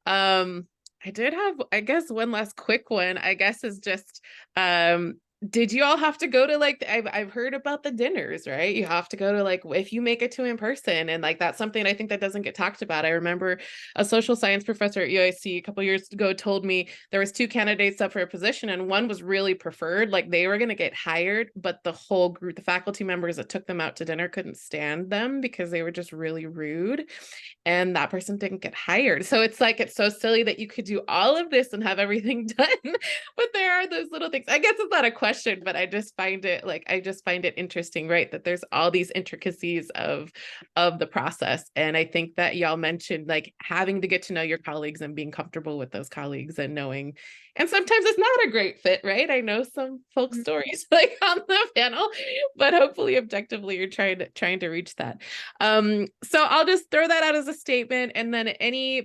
I did have, I guess, one last quick one, I guess, is just did you all have to go to, like, I've heard about the dinners, right? You have to go to, like, if you make it to in person, and like that's something I think that doesn't get talked about. I remember a social science professor at UIC a couple years ago told me there was 2 candidates up for a position, and one was really preferred, like they were going to get hired, but the whole group, the faculty members that took them out to dinner, couldn't stand them because they were just really rude, and that person didn't get hired. So it's like, it's so silly that you could do all of this and have everything done, but there are those little things. I guess it's not a question, but I just find it interesting, right? That there's all these intricacies of the process. And I think that y'all mentioned like having to get to know your colleagues and being comfortable with those colleagues, and knowing, and sometimes it's not a great fit, right? I know some folk stories like on the panel, but hopefully objectively you're trying to reach that. So I'll just throw that out as a statement. And then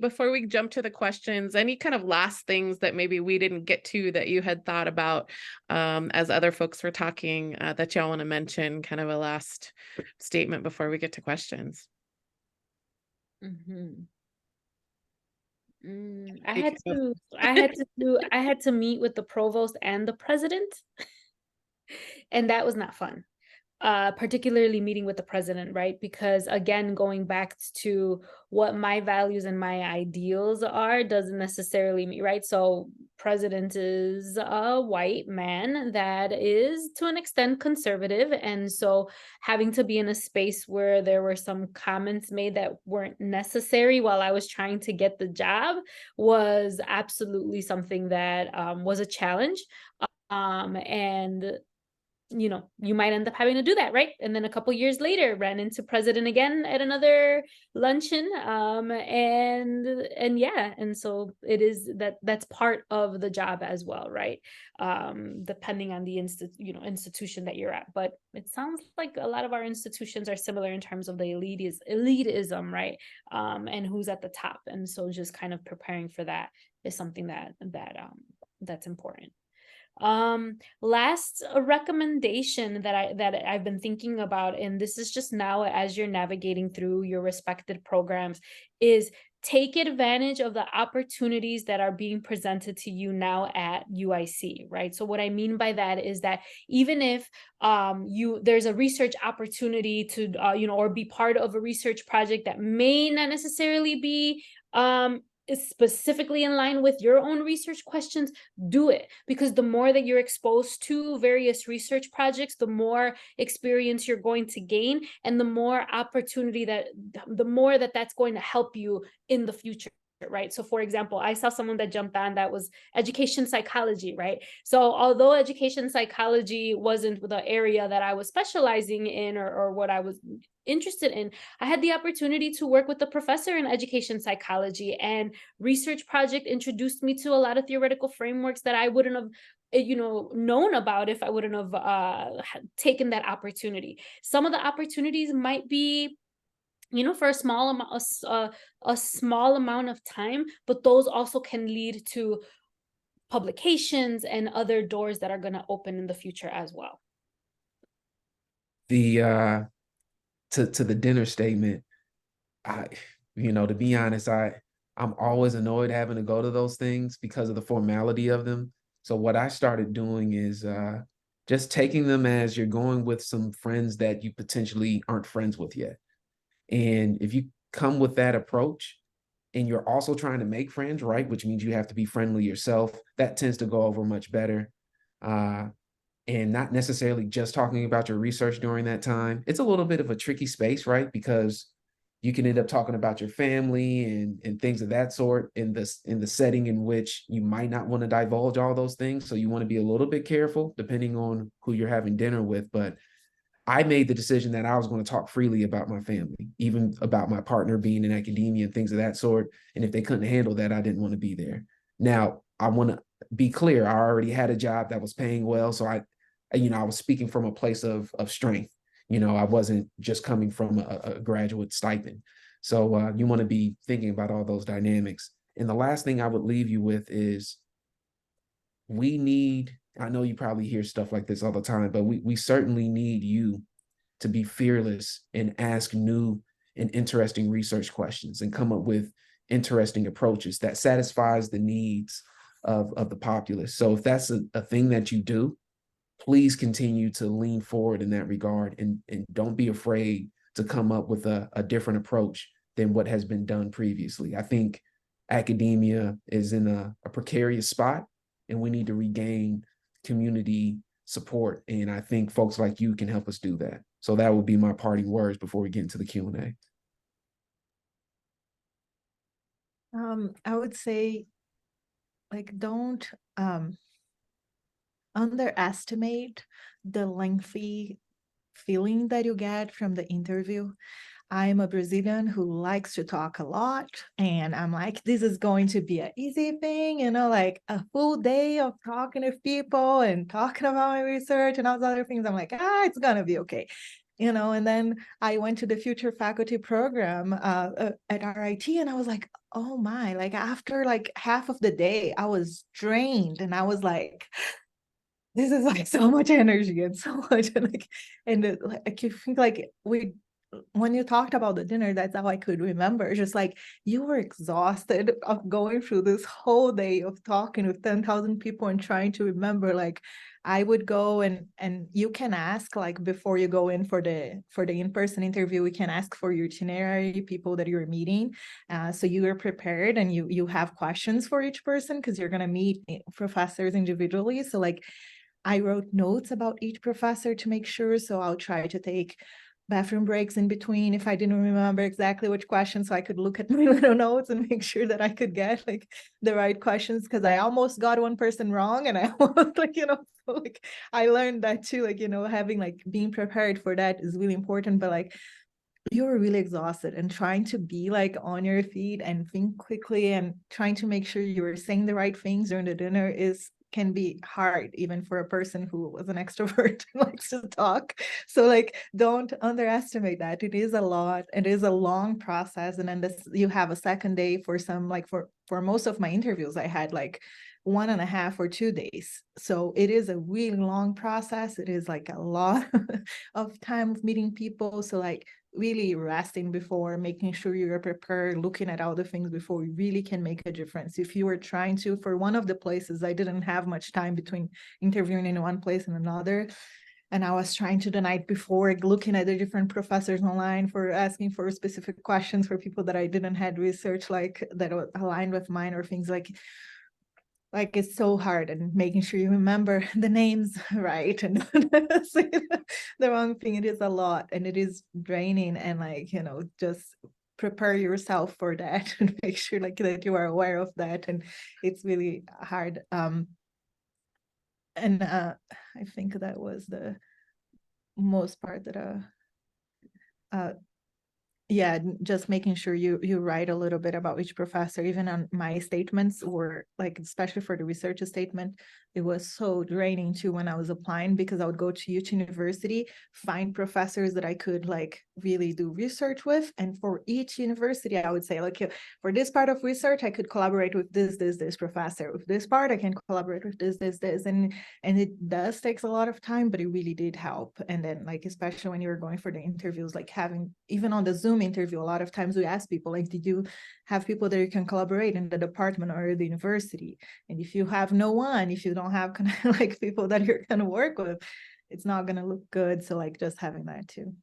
before we jump to the questions, any kind of last things that maybe we didn't get to that you had thought about, as other folks were talking, that y'all want to mention, kind of a last statement before we get to questions.
Mm-hmm. I had to meet with the provost and the president, and that was not fun. Particularly meeting with the president, right? Because again, going back to what my values and my ideals are doesn't necessarily mean, right? So president is a white man that is to an extent conservative. And so having to be in a space where there were some comments made that weren't necessary while I was trying to get the job was absolutely something that was a challenge. And you might end up having to do that, right? And then a couple years later, ran into president again at another luncheon, and yeah, and so it is that's part of the job as well, right? Depending on the institution that you're at, but it sounds like a lot of our institutions are similar in terms of the elitism, right? And who's at the top, and so just kind of preparing for that is something that's important. Last recommendation that I've been thinking about, and this is just now as you're navigating through your respected programs, is take advantage of the opportunities that are being presented to you now at UIC, right? So what I mean by that is that even if there's a research opportunity to or be part of a research project that may not necessarily be is specifically in line with your own research questions, do it. Because the more that you're exposed to various research projects, the more experience you're going to gain, and the more opportunity the more that's going to help you in the future. right? So for example, I saw someone that jumped on that was education psychology, right? So although education psychology wasn't the area that I was specializing in, or what I was interested in, I had the opportunity to work with a professor in education psychology, and research project introduced me to a lot of theoretical frameworks that I wouldn't have known about if I wouldn't have taken that opportunity. Some of the opportunities might be, for a small amount, a small amount of time, but those also can lead to publications and other doors that are going to open in the future as well.
The to the dinner statement, to be honest, I'm always annoyed having to go to those things because of the formality of them. So what I started doing is just taking them as you're going with some friends that you potentially aren't friends with yet. And if you come with that approach and you're also trying to make friends, right, which means you have to be friendly yourself, that tends to go over much better. And not necessarily just talking about your research during that time. It's a little bit of a tricky space, right? Because you can end up talking about your family and things of that sort in the setting in which you might not want to divulge all those things. So you want to be a little bit careful depending on who you're having dinner with. But I made the decision that I was going to talk freely about my family, even about my partner being in academia and things of that sort. And if they couldn't handle that, I didn't want to be there. Now, I want to be clear. I already had a job that was paying well. So I was speaking from a place of strength. I wasn't just coming from a graduate stipend. So you want to be thinking about all those dynamics. And the last thing I would leave you with is I know you probably hear stuff like this all the time, but we certainly need you to be fearless and ask new and interesting research questions and come up with interesting approaches that satisfies the needs of the populace. So if that's a thing that you do, please continue to lean forward in that regard, and don't be afraid to come up with a different approach than what has been done previously. I think academia is in a precarious spot, and we need to regain community support. And I think folks like you can help us do that. So that would be my parting words before we get into the Q&A.
I would say, don't underestimate the lengthy feeling that you get from the interview. I'm a Brazilian who likes to talk a lot, and I'm like, this is going to be an easy thing, like a full day of talking with people and talking about my research and all the other things. I'm like, it's gonna be okay. And then I went to the future faculty program at RIT, and I was like, oh my, after half of the day, I was drained, and I was like, this is so much energy and so much, you think when you talked about the dinner, that's how I could remember. Just you were exhausted of going through this whole day of talking with 10,000 people and trying to remember. I would go and you can ask before you go in for the in-person interview, we can ask for your itinerary, people that you're meeting, so you are prepared and you have questions for each person because you're gonna meet professors individually. So I wrote notes about each professor to make sure. So I'll try to take bathroom breaks in between if I didn't remember exactly which question, so I could look at my little notes and make sure that I could get the right questions, because I almost got one person wrong, and I almost I learned that too, having being prepared for that is really important. But you were really exhausted, and trying to be on your feet and think quickly and trying to make sure you were saying the right things during the dinner can be hard, even for a person who was an extrovert and likes to talk. So don't underestimate that. It is a lot. It is a long process. And then you have a second day for some, for most of my interviews, I had 1.5 or 2 days. So it is a really long process. It is a lot of time of meeting people. So really resting before, making sure you're prepared, looking at all the things before you really can make a difference. If you were trying to, for one of the places, I didn't have much time between interviewing in one place and another. And I was trying to the night before, looking at the different professors online for asking for specific questions for people that I didn't had research that aligned with mine, or things it's so hard, and making sure you remember the names right and say the wrong thing. It is a lot, and it is draining, and just prepare yourself for that and make sure like that you are aware of that, and it's really hard. And I think that was the most part that yeah, just making sure you write a little bit about each professor. Even on my statements, or like especially for the research statement, it was so draining too when I was applying, because I would go to each university, find professors that I could like really do research with, and for each university I would say, like, for this part of research I could collaborate with this professor, with this part I can collaborate with this, and it does takes a lot of time, but it really did help. And then like, especially when you're going for the interviews, like having, even on the Zoom interview, a lot of times we ask people like, did you have people that you can collaborate in the department or the university? And if you have no one, if you don't have kind of like people that you're going to work with, it's not going to look good. So like just having that too.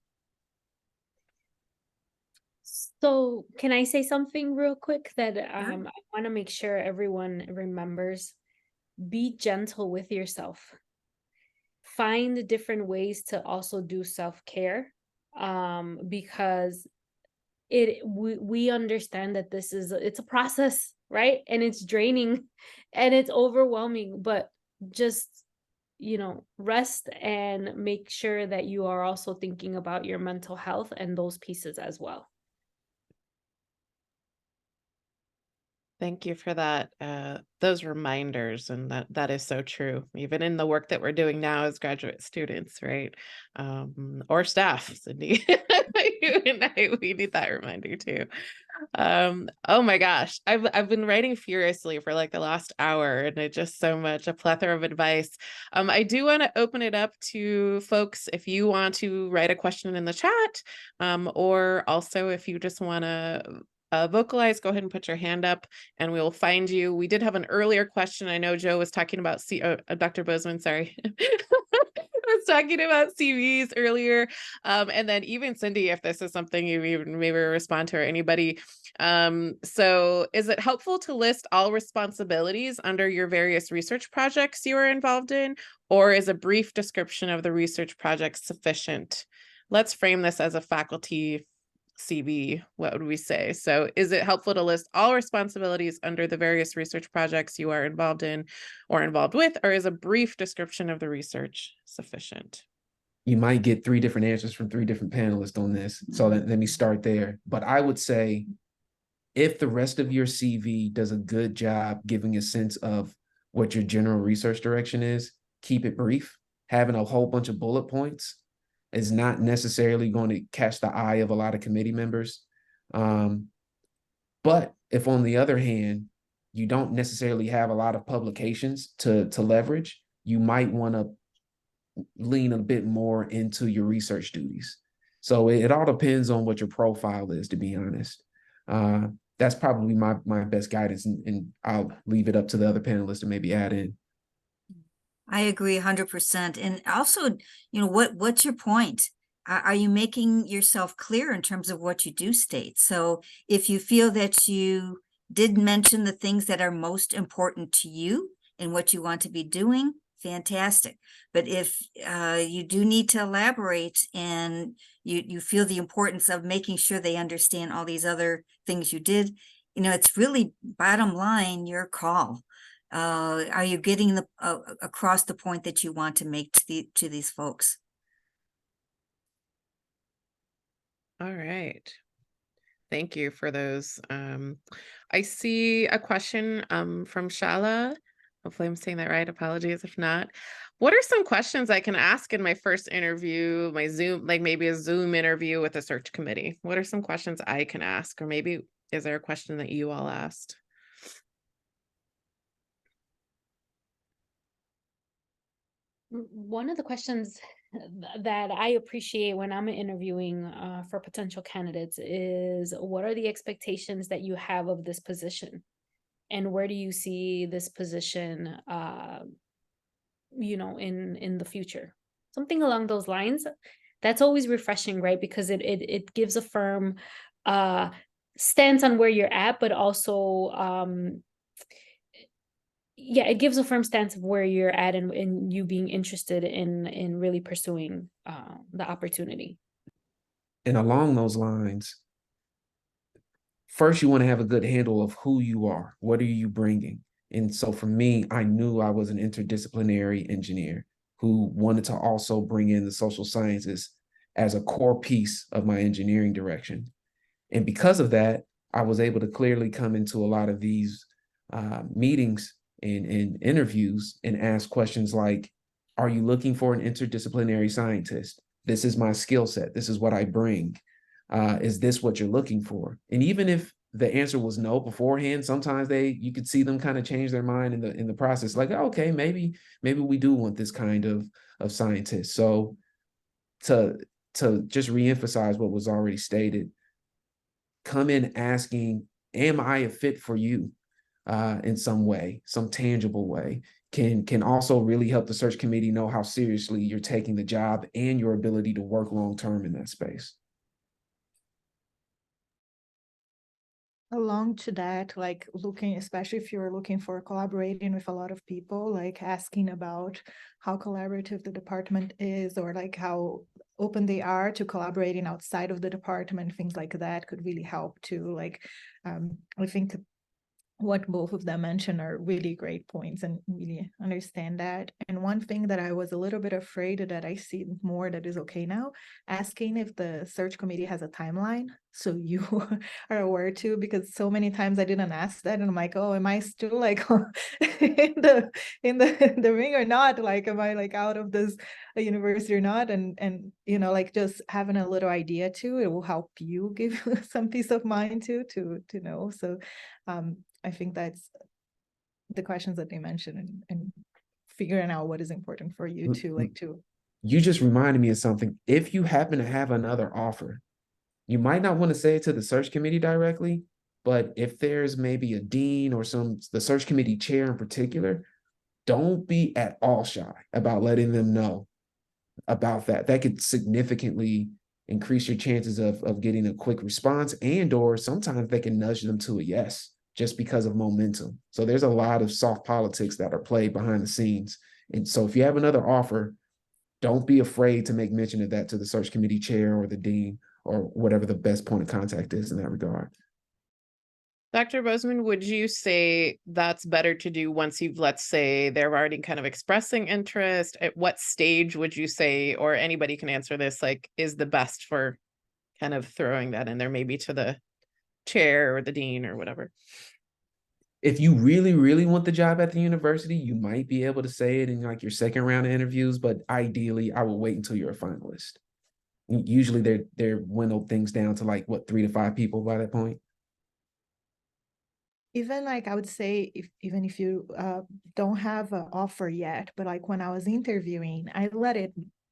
So can I say something real quick that
Sure.
I want to make sure everyone remembers? Be gentle with yourself. Find different ways to also do self-care, because we understand that it's a process, right? And it's draining and it's overwhelming, but just, rest and make sure that you are also thinking about your mental health and those pieces as well.
Thank you for that, those reminders, and that is so true. Even in the work that we're doing now as graduate students, right, or staff, Cindy, you and I, we need that reminder too. Oh my gosh, I've been writing furiously for like the last hour, and it just so much, a plethora of advice. I do want to open it up to folks if you want to write a question in the chat, or also if you just want to vocalize, go ahead and put your hand up and we will find you. We did have an earlier question. I know Joe was talking about Dr. Bozeman, sorry. I was talking about CVs earlier. And then even Cindy, if this is something you even maybe respond to, or anybody. So is it helpful to list all responsibilities under your various research projects you are involved in, or is a brief description of the research project sufficient? Let's frame this as a faculty CV. What would we say? So is it helpful to list all responsibilities under the various research projects you are involved in or involved with, or is a brief description of the research sufficient?
You might get 3 different answers from 3 different panelists on this. So let me start there. But I would say if the rest of your CV does a good job giving a sense of what your general research direction is, keep it brief. Having a whole bunch of bullet points is not necessarily going to catch the eye of a lot of committee members. But if on the other hand, you don't necessarily have a lot of publications to leverage, you might want to lean a bit more into your research duties. So it all depends on what your profile is, to be honest. That's probably my best guidance, and I'll leave it up to the other panelists to maybe add in.
I agree 100%. And also, what's your point? Are you making yourself clear in terms of what you do state? So if you feel that you did mention the things that are most important to you and what you want to be doing, fantastic. But if you do need to elaborate and you feel the importance of making sure they understand all these other things you did, it's really bottom line, your call. Are you getting across the point that you want to make to these folks?
All right. Thank you for those. I see a question from Shala. Hopefully I'm saying that right. Apologies if not. What are some questions I can ask in my first interview, my Zoom, like maybe a Zoom interview with a search committee? What are some questions I can ask? Or maybe is there a question that you all asked?
One of the questions that I appreciate when I'm interviewing for potential candidates is, what are the expectations that you have of this position? And where do you see this position, in the future? Something along those lines. That's always refreshing, right? Because it gives a firm stance on where you're at, but also it gives a firm stance of where you're at and you being interested in really pursuing the opportunity.
And along those lines, first you want to have a good handle of who you are. What are you bringing? And so for me, I knew I was an interdisciplinary engineer who wanted to also bring in the social sciences as a core piece of my engineering direction. And because of that, I was able to clearly come into a lot of these meetings and interviews and ask questions like, are you looking for an interdisciplinary scientist? This is my skill set. This is what I bring. Is this what you're looking for? And even if the answer was no beforehand, sometimes you could see them kind of change their mind in the process. Like, okay, maybe we do want this kind of scientist. So to just reemphasize what was already stated, come in asking, am I a fit for you in some way, some tangible way, can also really help the search committee know how seriously you're taking the job and your ability to work long-term in that space.
Along to that, like looking, especially if you're looking for collaborating with a lot of people, like asking about how collaborative the department is, or like how open they are to collaborating outside of the department, things like that could really help too. Like, I think what both of them mentioned are really great points, and really understand that. And one thing that I was a little bit afraid that I see more that is okay now, asking if the search committee has a timeline, so you are aware too, because so many times I didn't ask that, and I'm like, oh, am I still like in the ring or not? Like, am I like out of this university or not? And you know, like just having a little idea too, it will help you give some peace of mind too, to know. So I think that's the questions that they mentioned, and figuring out what is important for you to like to.
You just reminded me of something. If you happen to have another offer, you might not want to say it to the search committee directly, but if there's maybe a dean or the search committee chair in particular, don't be at all shy about letting them know about that. That could significantly increase your chances of getting a quick response, and or sometimes they can nudge them to a yes just because of momentum. So there's a lot of soft politics that are played behind the scenes. And so if you have another offer, don't be afraid to make mention of that to the search committee chair or the dean or whatever the best point of contact is in that regard.
Dr. Bozeman, would you say that's better to do once you've, let's say, they're already kind of expressing interest? At what stage would you say, or anybody can answer this, like, is the best for kind of throwing that in there, maybe to the chair or the dean or whatever?
If you really, really want the job at the university, you might be able to say it in like your second round of interviews, but ideally I would wait until you're a finalist. Usually they're dwindled things down to like what, 3 to 5 people by that point.
Even like I would say, even if you don't have an offer yet, but like when I was interviewing, I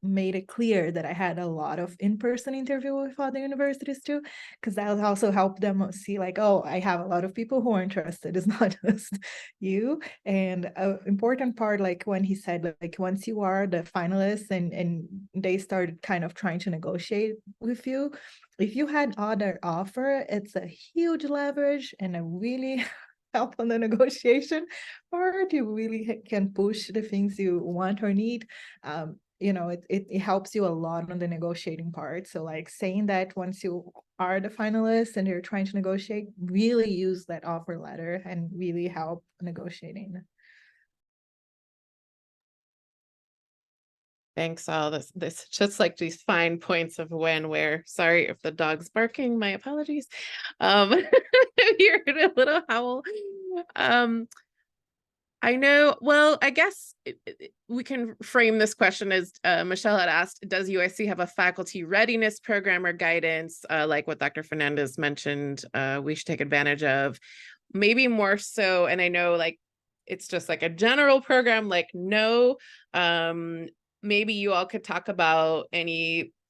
made it clear that I had a lot of in-person interview with other universities too, because that also helped them see like, oh, I have a lot of people who are interested. It's not just you. And an important part, like when he said, like once you are the finalist and they started kind of trying to negotiate with you, if you had other offer, it's a huge leverage and a really help on the negotiation part. You really can push the things you want or need. You know, it helps you a lot on the negotiating part. So like saying that once you are the finalist and you're trying to negotiate, really use that offer letter and really help negotiating.
Thanks, all this just like these fine points of when, where. Sorry if the dog's barking, my apologies. You heard a little howl. I know, well, I guess we can frame this question as Michelle had asked, does UIC have a faculty readiness program or guidance, like what Dr. Fernandez mentioned, we should take advantage of? Maybe more so, and I know like it's just like a general program, like no, maybe you all could talk about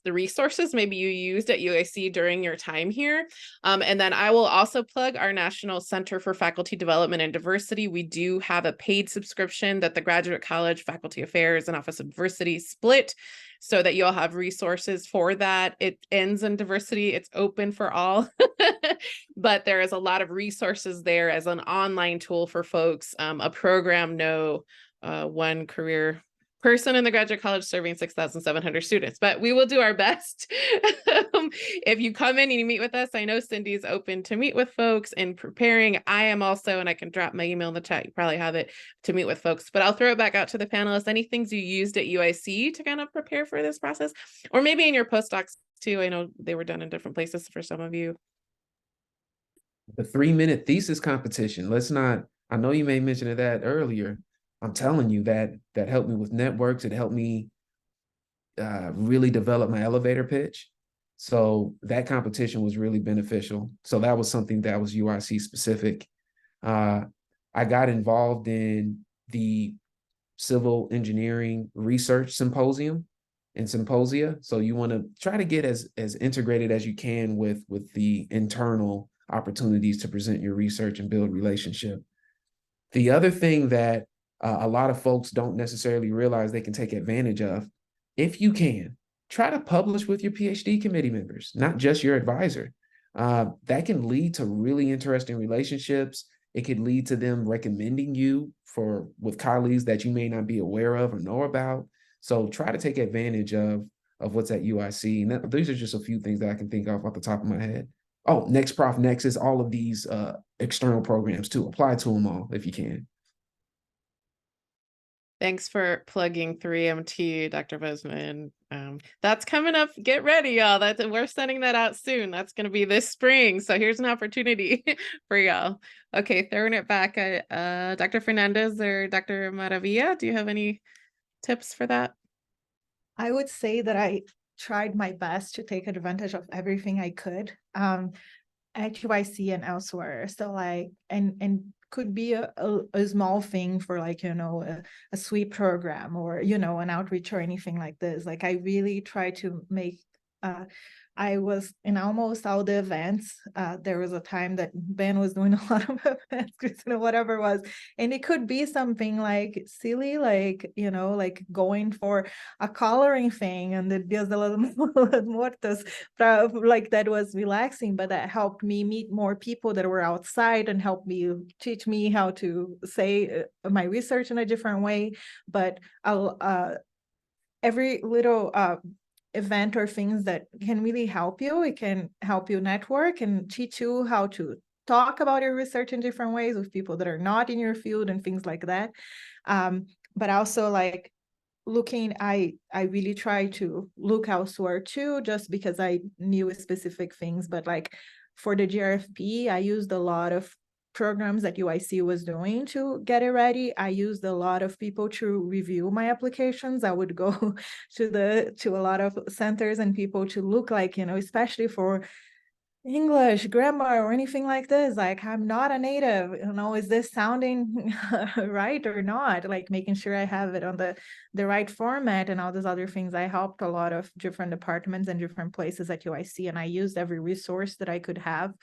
the resources maybe you used at UIC during your time here. And then I will also plug our National Center for Faculty Development and Diversity. We do have a paid subscription that the Graduate College Faculty Affairs and Office of Diversity split, so that you'll have resources for that. It ends in diversity. It's open for all, but there is a lot of resources there as an online tool for folks. A program, no, one career person in the graduate college serving 6,700 students, but we will do our best. If you come in and you meet with us, I know Cindy's open to meet with folks and preparing. I am also, and I can drop my email in the chat. You probably have it, to meet with folks, but I'll throw it back out to the panelists. Any things you used at UIC to kind of prepare for this process, or maybe in your postdocs too? I know they were done in different places for some of you.
The 3-minute thesis competition. Let's not, I know you made mention of that earlier. I'm telling you that helped me with networks. It helped me really develop my elevator pitch. So that competition was really beneficial. So that was something that was UIC specific. I got involved in the civil engineering research symposium and symposia. So you want to try to get as integrated as you can with the internal opportunities to present your research and build relationship. The other thing that a lot of folks don't necessarily realize they can take advantage of, if you can, try to publish with your PhD committee members, not just your advisor. That can lead to really interesting relationships. It could lead to them recommending you with colleagues that you may not be aware of or know about. So try to take advantage of what's at UIC. And these are just a few things that I can think of off the top of my head. Oh, Next Prof Nexus, all of these external programs too. Apply to them all if you can.
Thanks for plugging 3MT, Dr. Bozeman. That's coming up. Get ready, y'all. We're sending that out soon. That's going to be this spring. So here's an opportunity for y'all. Okay, throwing it back at Dr. Fernandez or Dr. Maravilla. Do you have any tips for that?
I would say that I tried my best to take advantage of everything I could at UIC and elsewhere. So like, and could be a small thing for like, a sweep program or, an outreach or anything like this. Like I really try to make, I was in almost all the events. There was a time that Ben was doing a lot of events, whatever it was. And it could be something like silly, like, like going for a coloring thing and the Dias de los Muertos, like that was relaxing, but that helped me meet more people that were outside and helped me teach me how to say my research in a different way. But every little event or things that can really help you. It can help you network and teach you how to talk about your research in different ways with people that are not in your field and things like that. But also like I really try to look elsewhere too, just because I knew specific things. But like for the GRFP, I used a lot of programs that UIC was doing to get it ready. I used a lot of people to review my applications. I would go to a lot of centers and people to look like, especially for English, grammar, or anything like this. Like, I'm not a native, is this sounding right or not? Like making sure I have it on the right format and all those other things. I helped a lot of different departments and different places at UIC, and I used every resource that I could have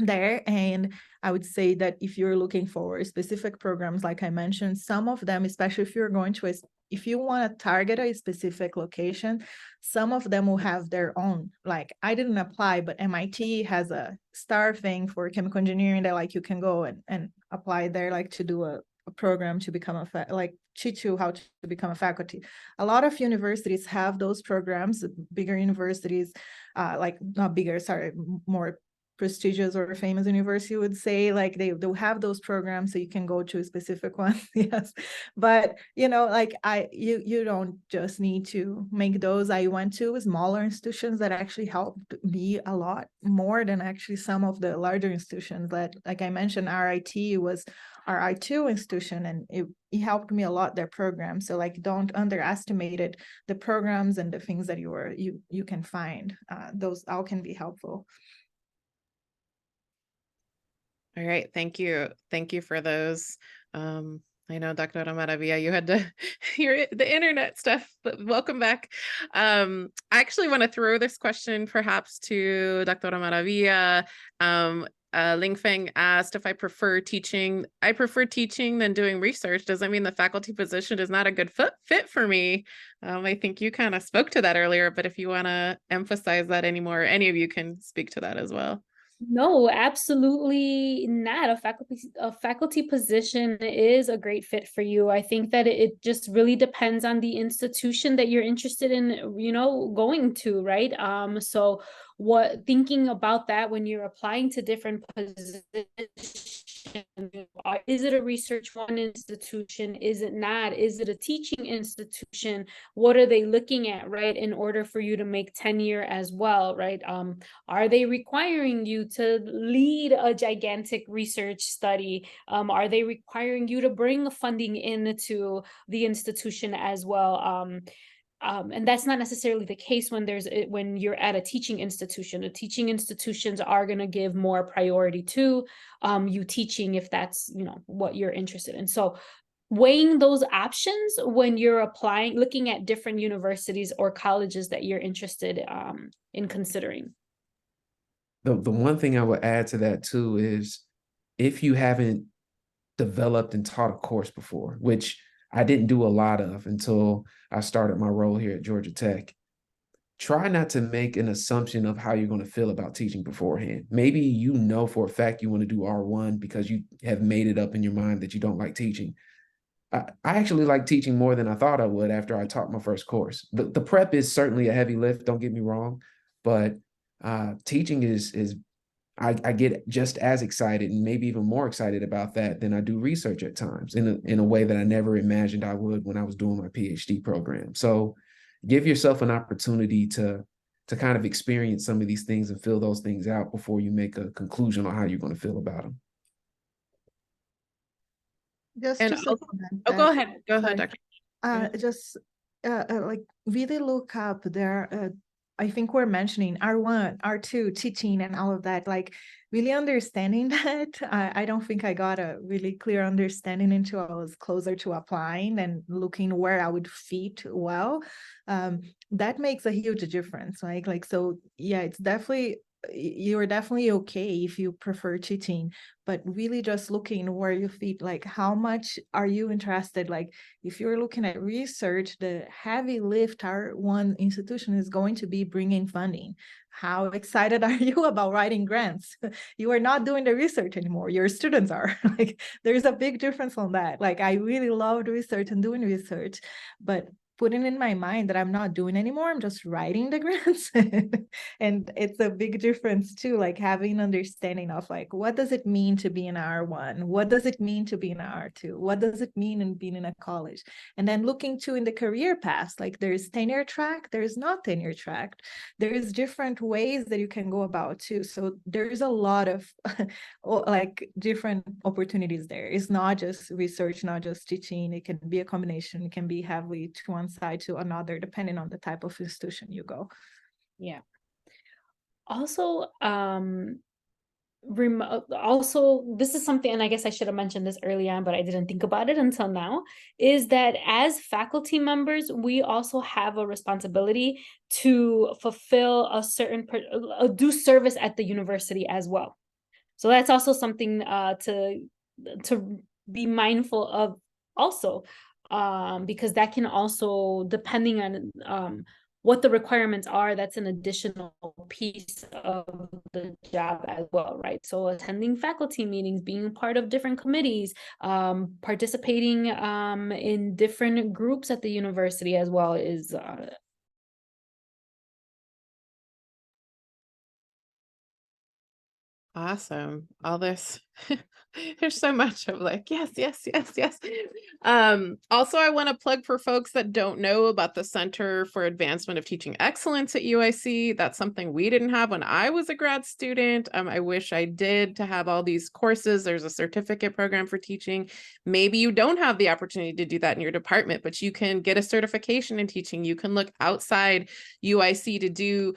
there. And I would say that if you're looking for specific programs, like I mentioned, some of them, especially if you're going to if you want to target a specific location, some of them will have their own. Like I didn't apply, but MIT has a STAR thing for chemical engineering that like you can go and apply there, like to do a program to become like teach you how to become a faculty. A lot of universities have those programs. Bigger universities, like not bigger, sorry, more prestigious or famous university would say, like they'll have those programs so you can go to a specific one. Yes, but like you don't just need to make those. I went to smaller institutions that actually helped me a lot more than actually some of the larger institutions. That, like I mentioned, RIT was our I2 institution, and it helped me a lot, their program. So like don't underestimate it, the programs and the things that you can find. Those all can be helpful.
All right, thank you. Thank you for those. I know, Dr. Maravilla, you had to hear the internet stuff, but welcome back. I actually want to throw this question perhaps to Dr. Maravilla. Ling Feng asked if I prefer teaching. I prefer teaching than doing research. Does that mean the faculty position is not a good fit for me? I think you kind of spoke to that earlier, but if you want to emphasize that anymore, any of you can speak to that as well.
No, absolutely not. A faculty position is a great fit for you. I think that it just really depends on the institution that you're interested in, going to, right? So thinking about that when you're applying to different positions, is it a research one institution? Is it not? Is it a teaching institution? What are they looking at, right, in order for you to make tenure as well, right? Are they requiring you to lead a gigantic research study? Are they requiring you to bring funding into the institution as well? And that's not necessarily the case when you're at a teaching institution. The teaching institutions are going to give more priority to you teaching if that's what you're interested in. So weighing those options when you're applying, looking at different universities or colleges that you're interested in considering.
The one thing I would add to that too is if you haven't developed and taught a course before, which I didn't do a lot of until I started my role here at Georgia Tech, try not to make an assumption of how you're going to feel about teaching beforehand. Maybe you know for a fact you want to do R1 because you have made it up in your mind that you don't like teaching. I actually like teaching more than I thought I would after I taught my first course. The prep is certainly a heavy lift, don't get me wrong, but teaching is I get just as excited and maybe even more excited about that than I do research at times in a way that I never imagined I would when I was doing my PhD program. So give yourself an opportunity to kind of experience some of these things and fill those things out before you make a conclusion on how you're going to feel about them.
Just
And
to
also,
supplement
go
that,
ahead. Go ahead,
sorry.
Dr.
Just like really look up there. I think we're mentioning R1, R2, teaching and all of that, like really understanding that. I don't think I got a really clear understanding until I was closer to applying and looking where I would fit well. That makes a huge difference. So yeah, it's definitely, you're definitely okay if you prefer teaching, but really just looking where you fit, like how much are you interested? Like if you're looking at research, the heavy lift our one institution is going to be bringing funding. How excited are you about writing grants? You are not doing the research anymore. Your students are. Like there's a big difference on that. Like I really loved research and doing research, but putting in my mind that I'm not doing anymore, I'm just writing the grants. And it's a big difference too, like having understanding of like, what does it mean to be an R1? What does it mean to be an R2? What does it mean in being in a college? And then looking to in the career path, like there's tenure track, there's not tenure track. There's different ways that you can go about too. So there's a lot of like different opportunities there. It's not just research, not just teaching. It can be a combination. It can be heavily to one side to another, depending on the type of institution you go.
Yeah. Also, also, this is something, and I guess I should have mentioned this early on, but I didn't think about it until now, is that as faculty members, we also have a responsibility to fulfill do service at the university as well. So that's also something to be mindful of also, because that can also, depending on what the requirements are, that's an additional piece of the job as well, right? So attending faculty meetings, being part of different committees, participating in different groups at the university as well is
Awesome. All this, there's so much of like, yes, yes, yes, yes. Also, I want to plug for folks that don't know about the Center for Advancement of Teaching Excellence at UIC. That's something we didn't have when I was a grad student. I wish I did, to have all these courses. There's a certificate program for teaching. Maybe you don't have the opportunity to do that in your department, but you can get a certification in teaching. You can look outside UIC to do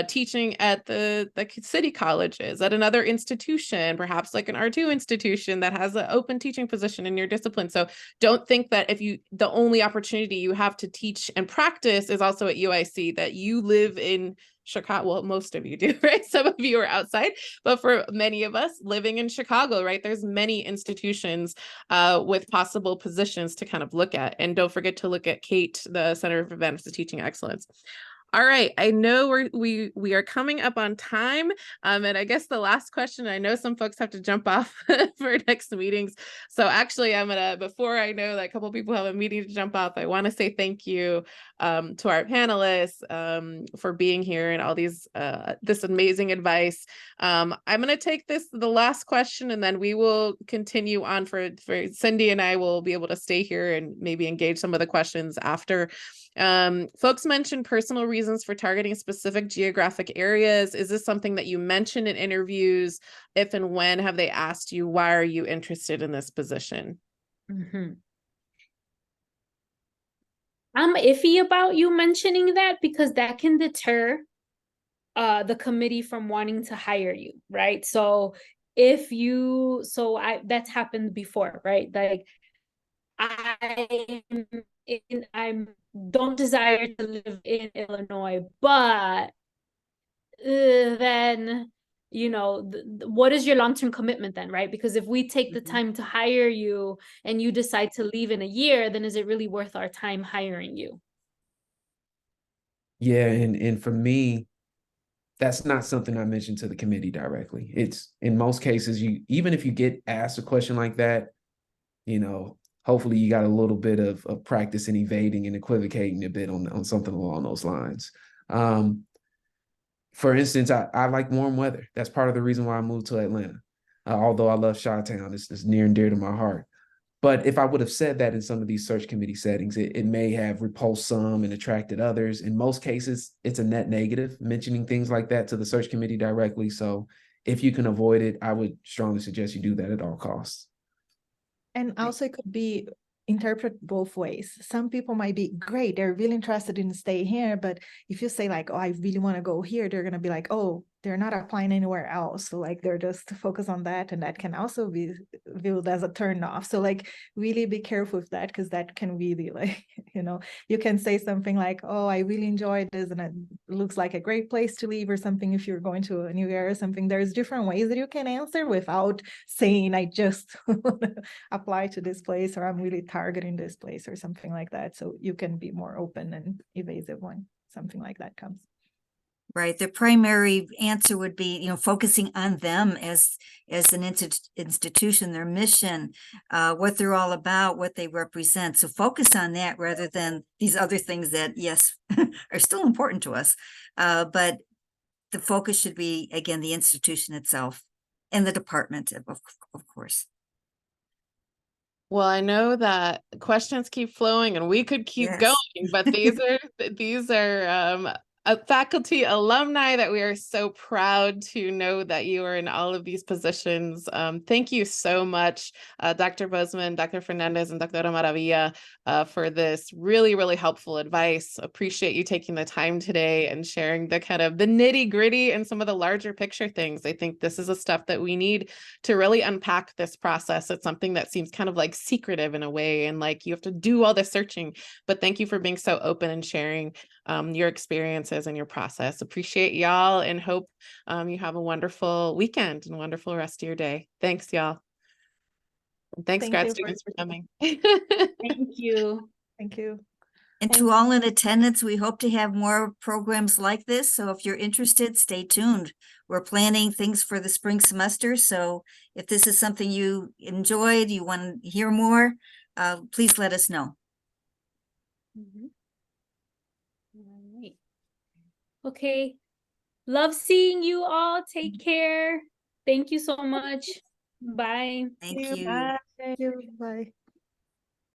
teaching at the city colleges, at another institution, perhaps like an R2 institution that has an open teaching position in your discipline. So don't think that the only opportunity you have to teach and practice is also at UIC, that you live in Chicago. Well, most of you do, right? Some of you are outside, but for many of us living in Chicago, right, there's many institutions with possible positions to kind of look at. And don't forget to look at CATE, the Center for Advanced Teaching Excellence. All right, I know we are coming up on time, and I guess the last question. I know some folks have to jump off for next meetings, so actually, I'm gonna before I know that a couple people have a meeting to jump off. I want to say thank you to our panelists for being here and all these this amazing advice. I'm gonna take the last question, and then we will continue on for Cindy and I will be able to stay here and maybe engage some of the questions after. Folks mentioned personal reasons for targeting specific geographic areas. Is this something that you mentioned in interviews? If and when have they asked you, why are you interested in this position?
I'm iffy about you mentioning that because that can deter the committee from wanting to hire you, right? So that's happened before, right? Like I don't desire to live in Illinois, but then what is your long-term commitment then, right? Because if we take the time to hire you and you decide to leave in a year, then is it really worth our time hiring you?
Yeah, and for me, that's not something I mentioned to the committee directly. It's in most cases, even if you get asked a question like that, hopefully you got a little bit of practice in evading and equivocating a bit on something along those lines. For instance, I like warm weather. That's part of the reason why I moved to Atlanta. Although I love Chi-Town, it's near and dear to my heart. But if I would have said that in some of these search committee settings, it may have repulsed some and attracted others. In most cases, it's a net negative, mentioning things like that to the search committee directly. So if you can avoid it, I would strongly suggest you do that at all costs.
And also it could be interpreted both ways. Some people might be great, they're really interested in staying here, but if you say like, oh, I really want to go here, they're going to be like, oh, they're not applying anywhere else. So like they're just focused on that, and that can also be viewed as a turn off. So like really be careful with that, because that can really like, you can say something like, oh, I really enjoyed this and it looks like a great place to live or something. If you're going to a new area or something, there's different ways that you can answer without saying, I just apply to this place, or I'm really targeting this place or something like that. So you can be more open and evasive when something like that comes.
Right. The primary answer would be, focusing on them as an institution, their mission, what they're all about, what they represent. So focus on that rather than these other things that, yes, are still important to us. But the focus should be, again, the institution itself and the department, of course.
Well, I know that questions keep flowing and we could keep going, but these are faculty alumni that we are so proud to know that you are in all of these positions. Thank you so much, Dr. Bozeman, Dr. Fernandez, and Dr. Maravilla, for this really, really helpful advice. Appreciate you taking the time today and sharing the kind of the nitty gritty and some of the larger picture things. I think this is the stuff that we need to really unpack this process. It's something that seems kind of like secretive in a way, and like you have to do all the searching, but thank you for being so open and sharing your experiences and your process. Appreciate y'all, and hope you have a wonderful weekend and a wonderful rest of your day. Thanks, y'all. And thanks, grad students, for coming.
Thank you.
Thank you.
And to all in attendance, we hope to have more programs like this. So if you're interested, stay tuned. We're planning things for the spring semester. So if this is something you enjoyed, you want to hear more, please let us know.
All right. Okay. Love seeing you all. Take care. Thank you so much. Bye.
Thank you.
Bye. Thank you. Bye.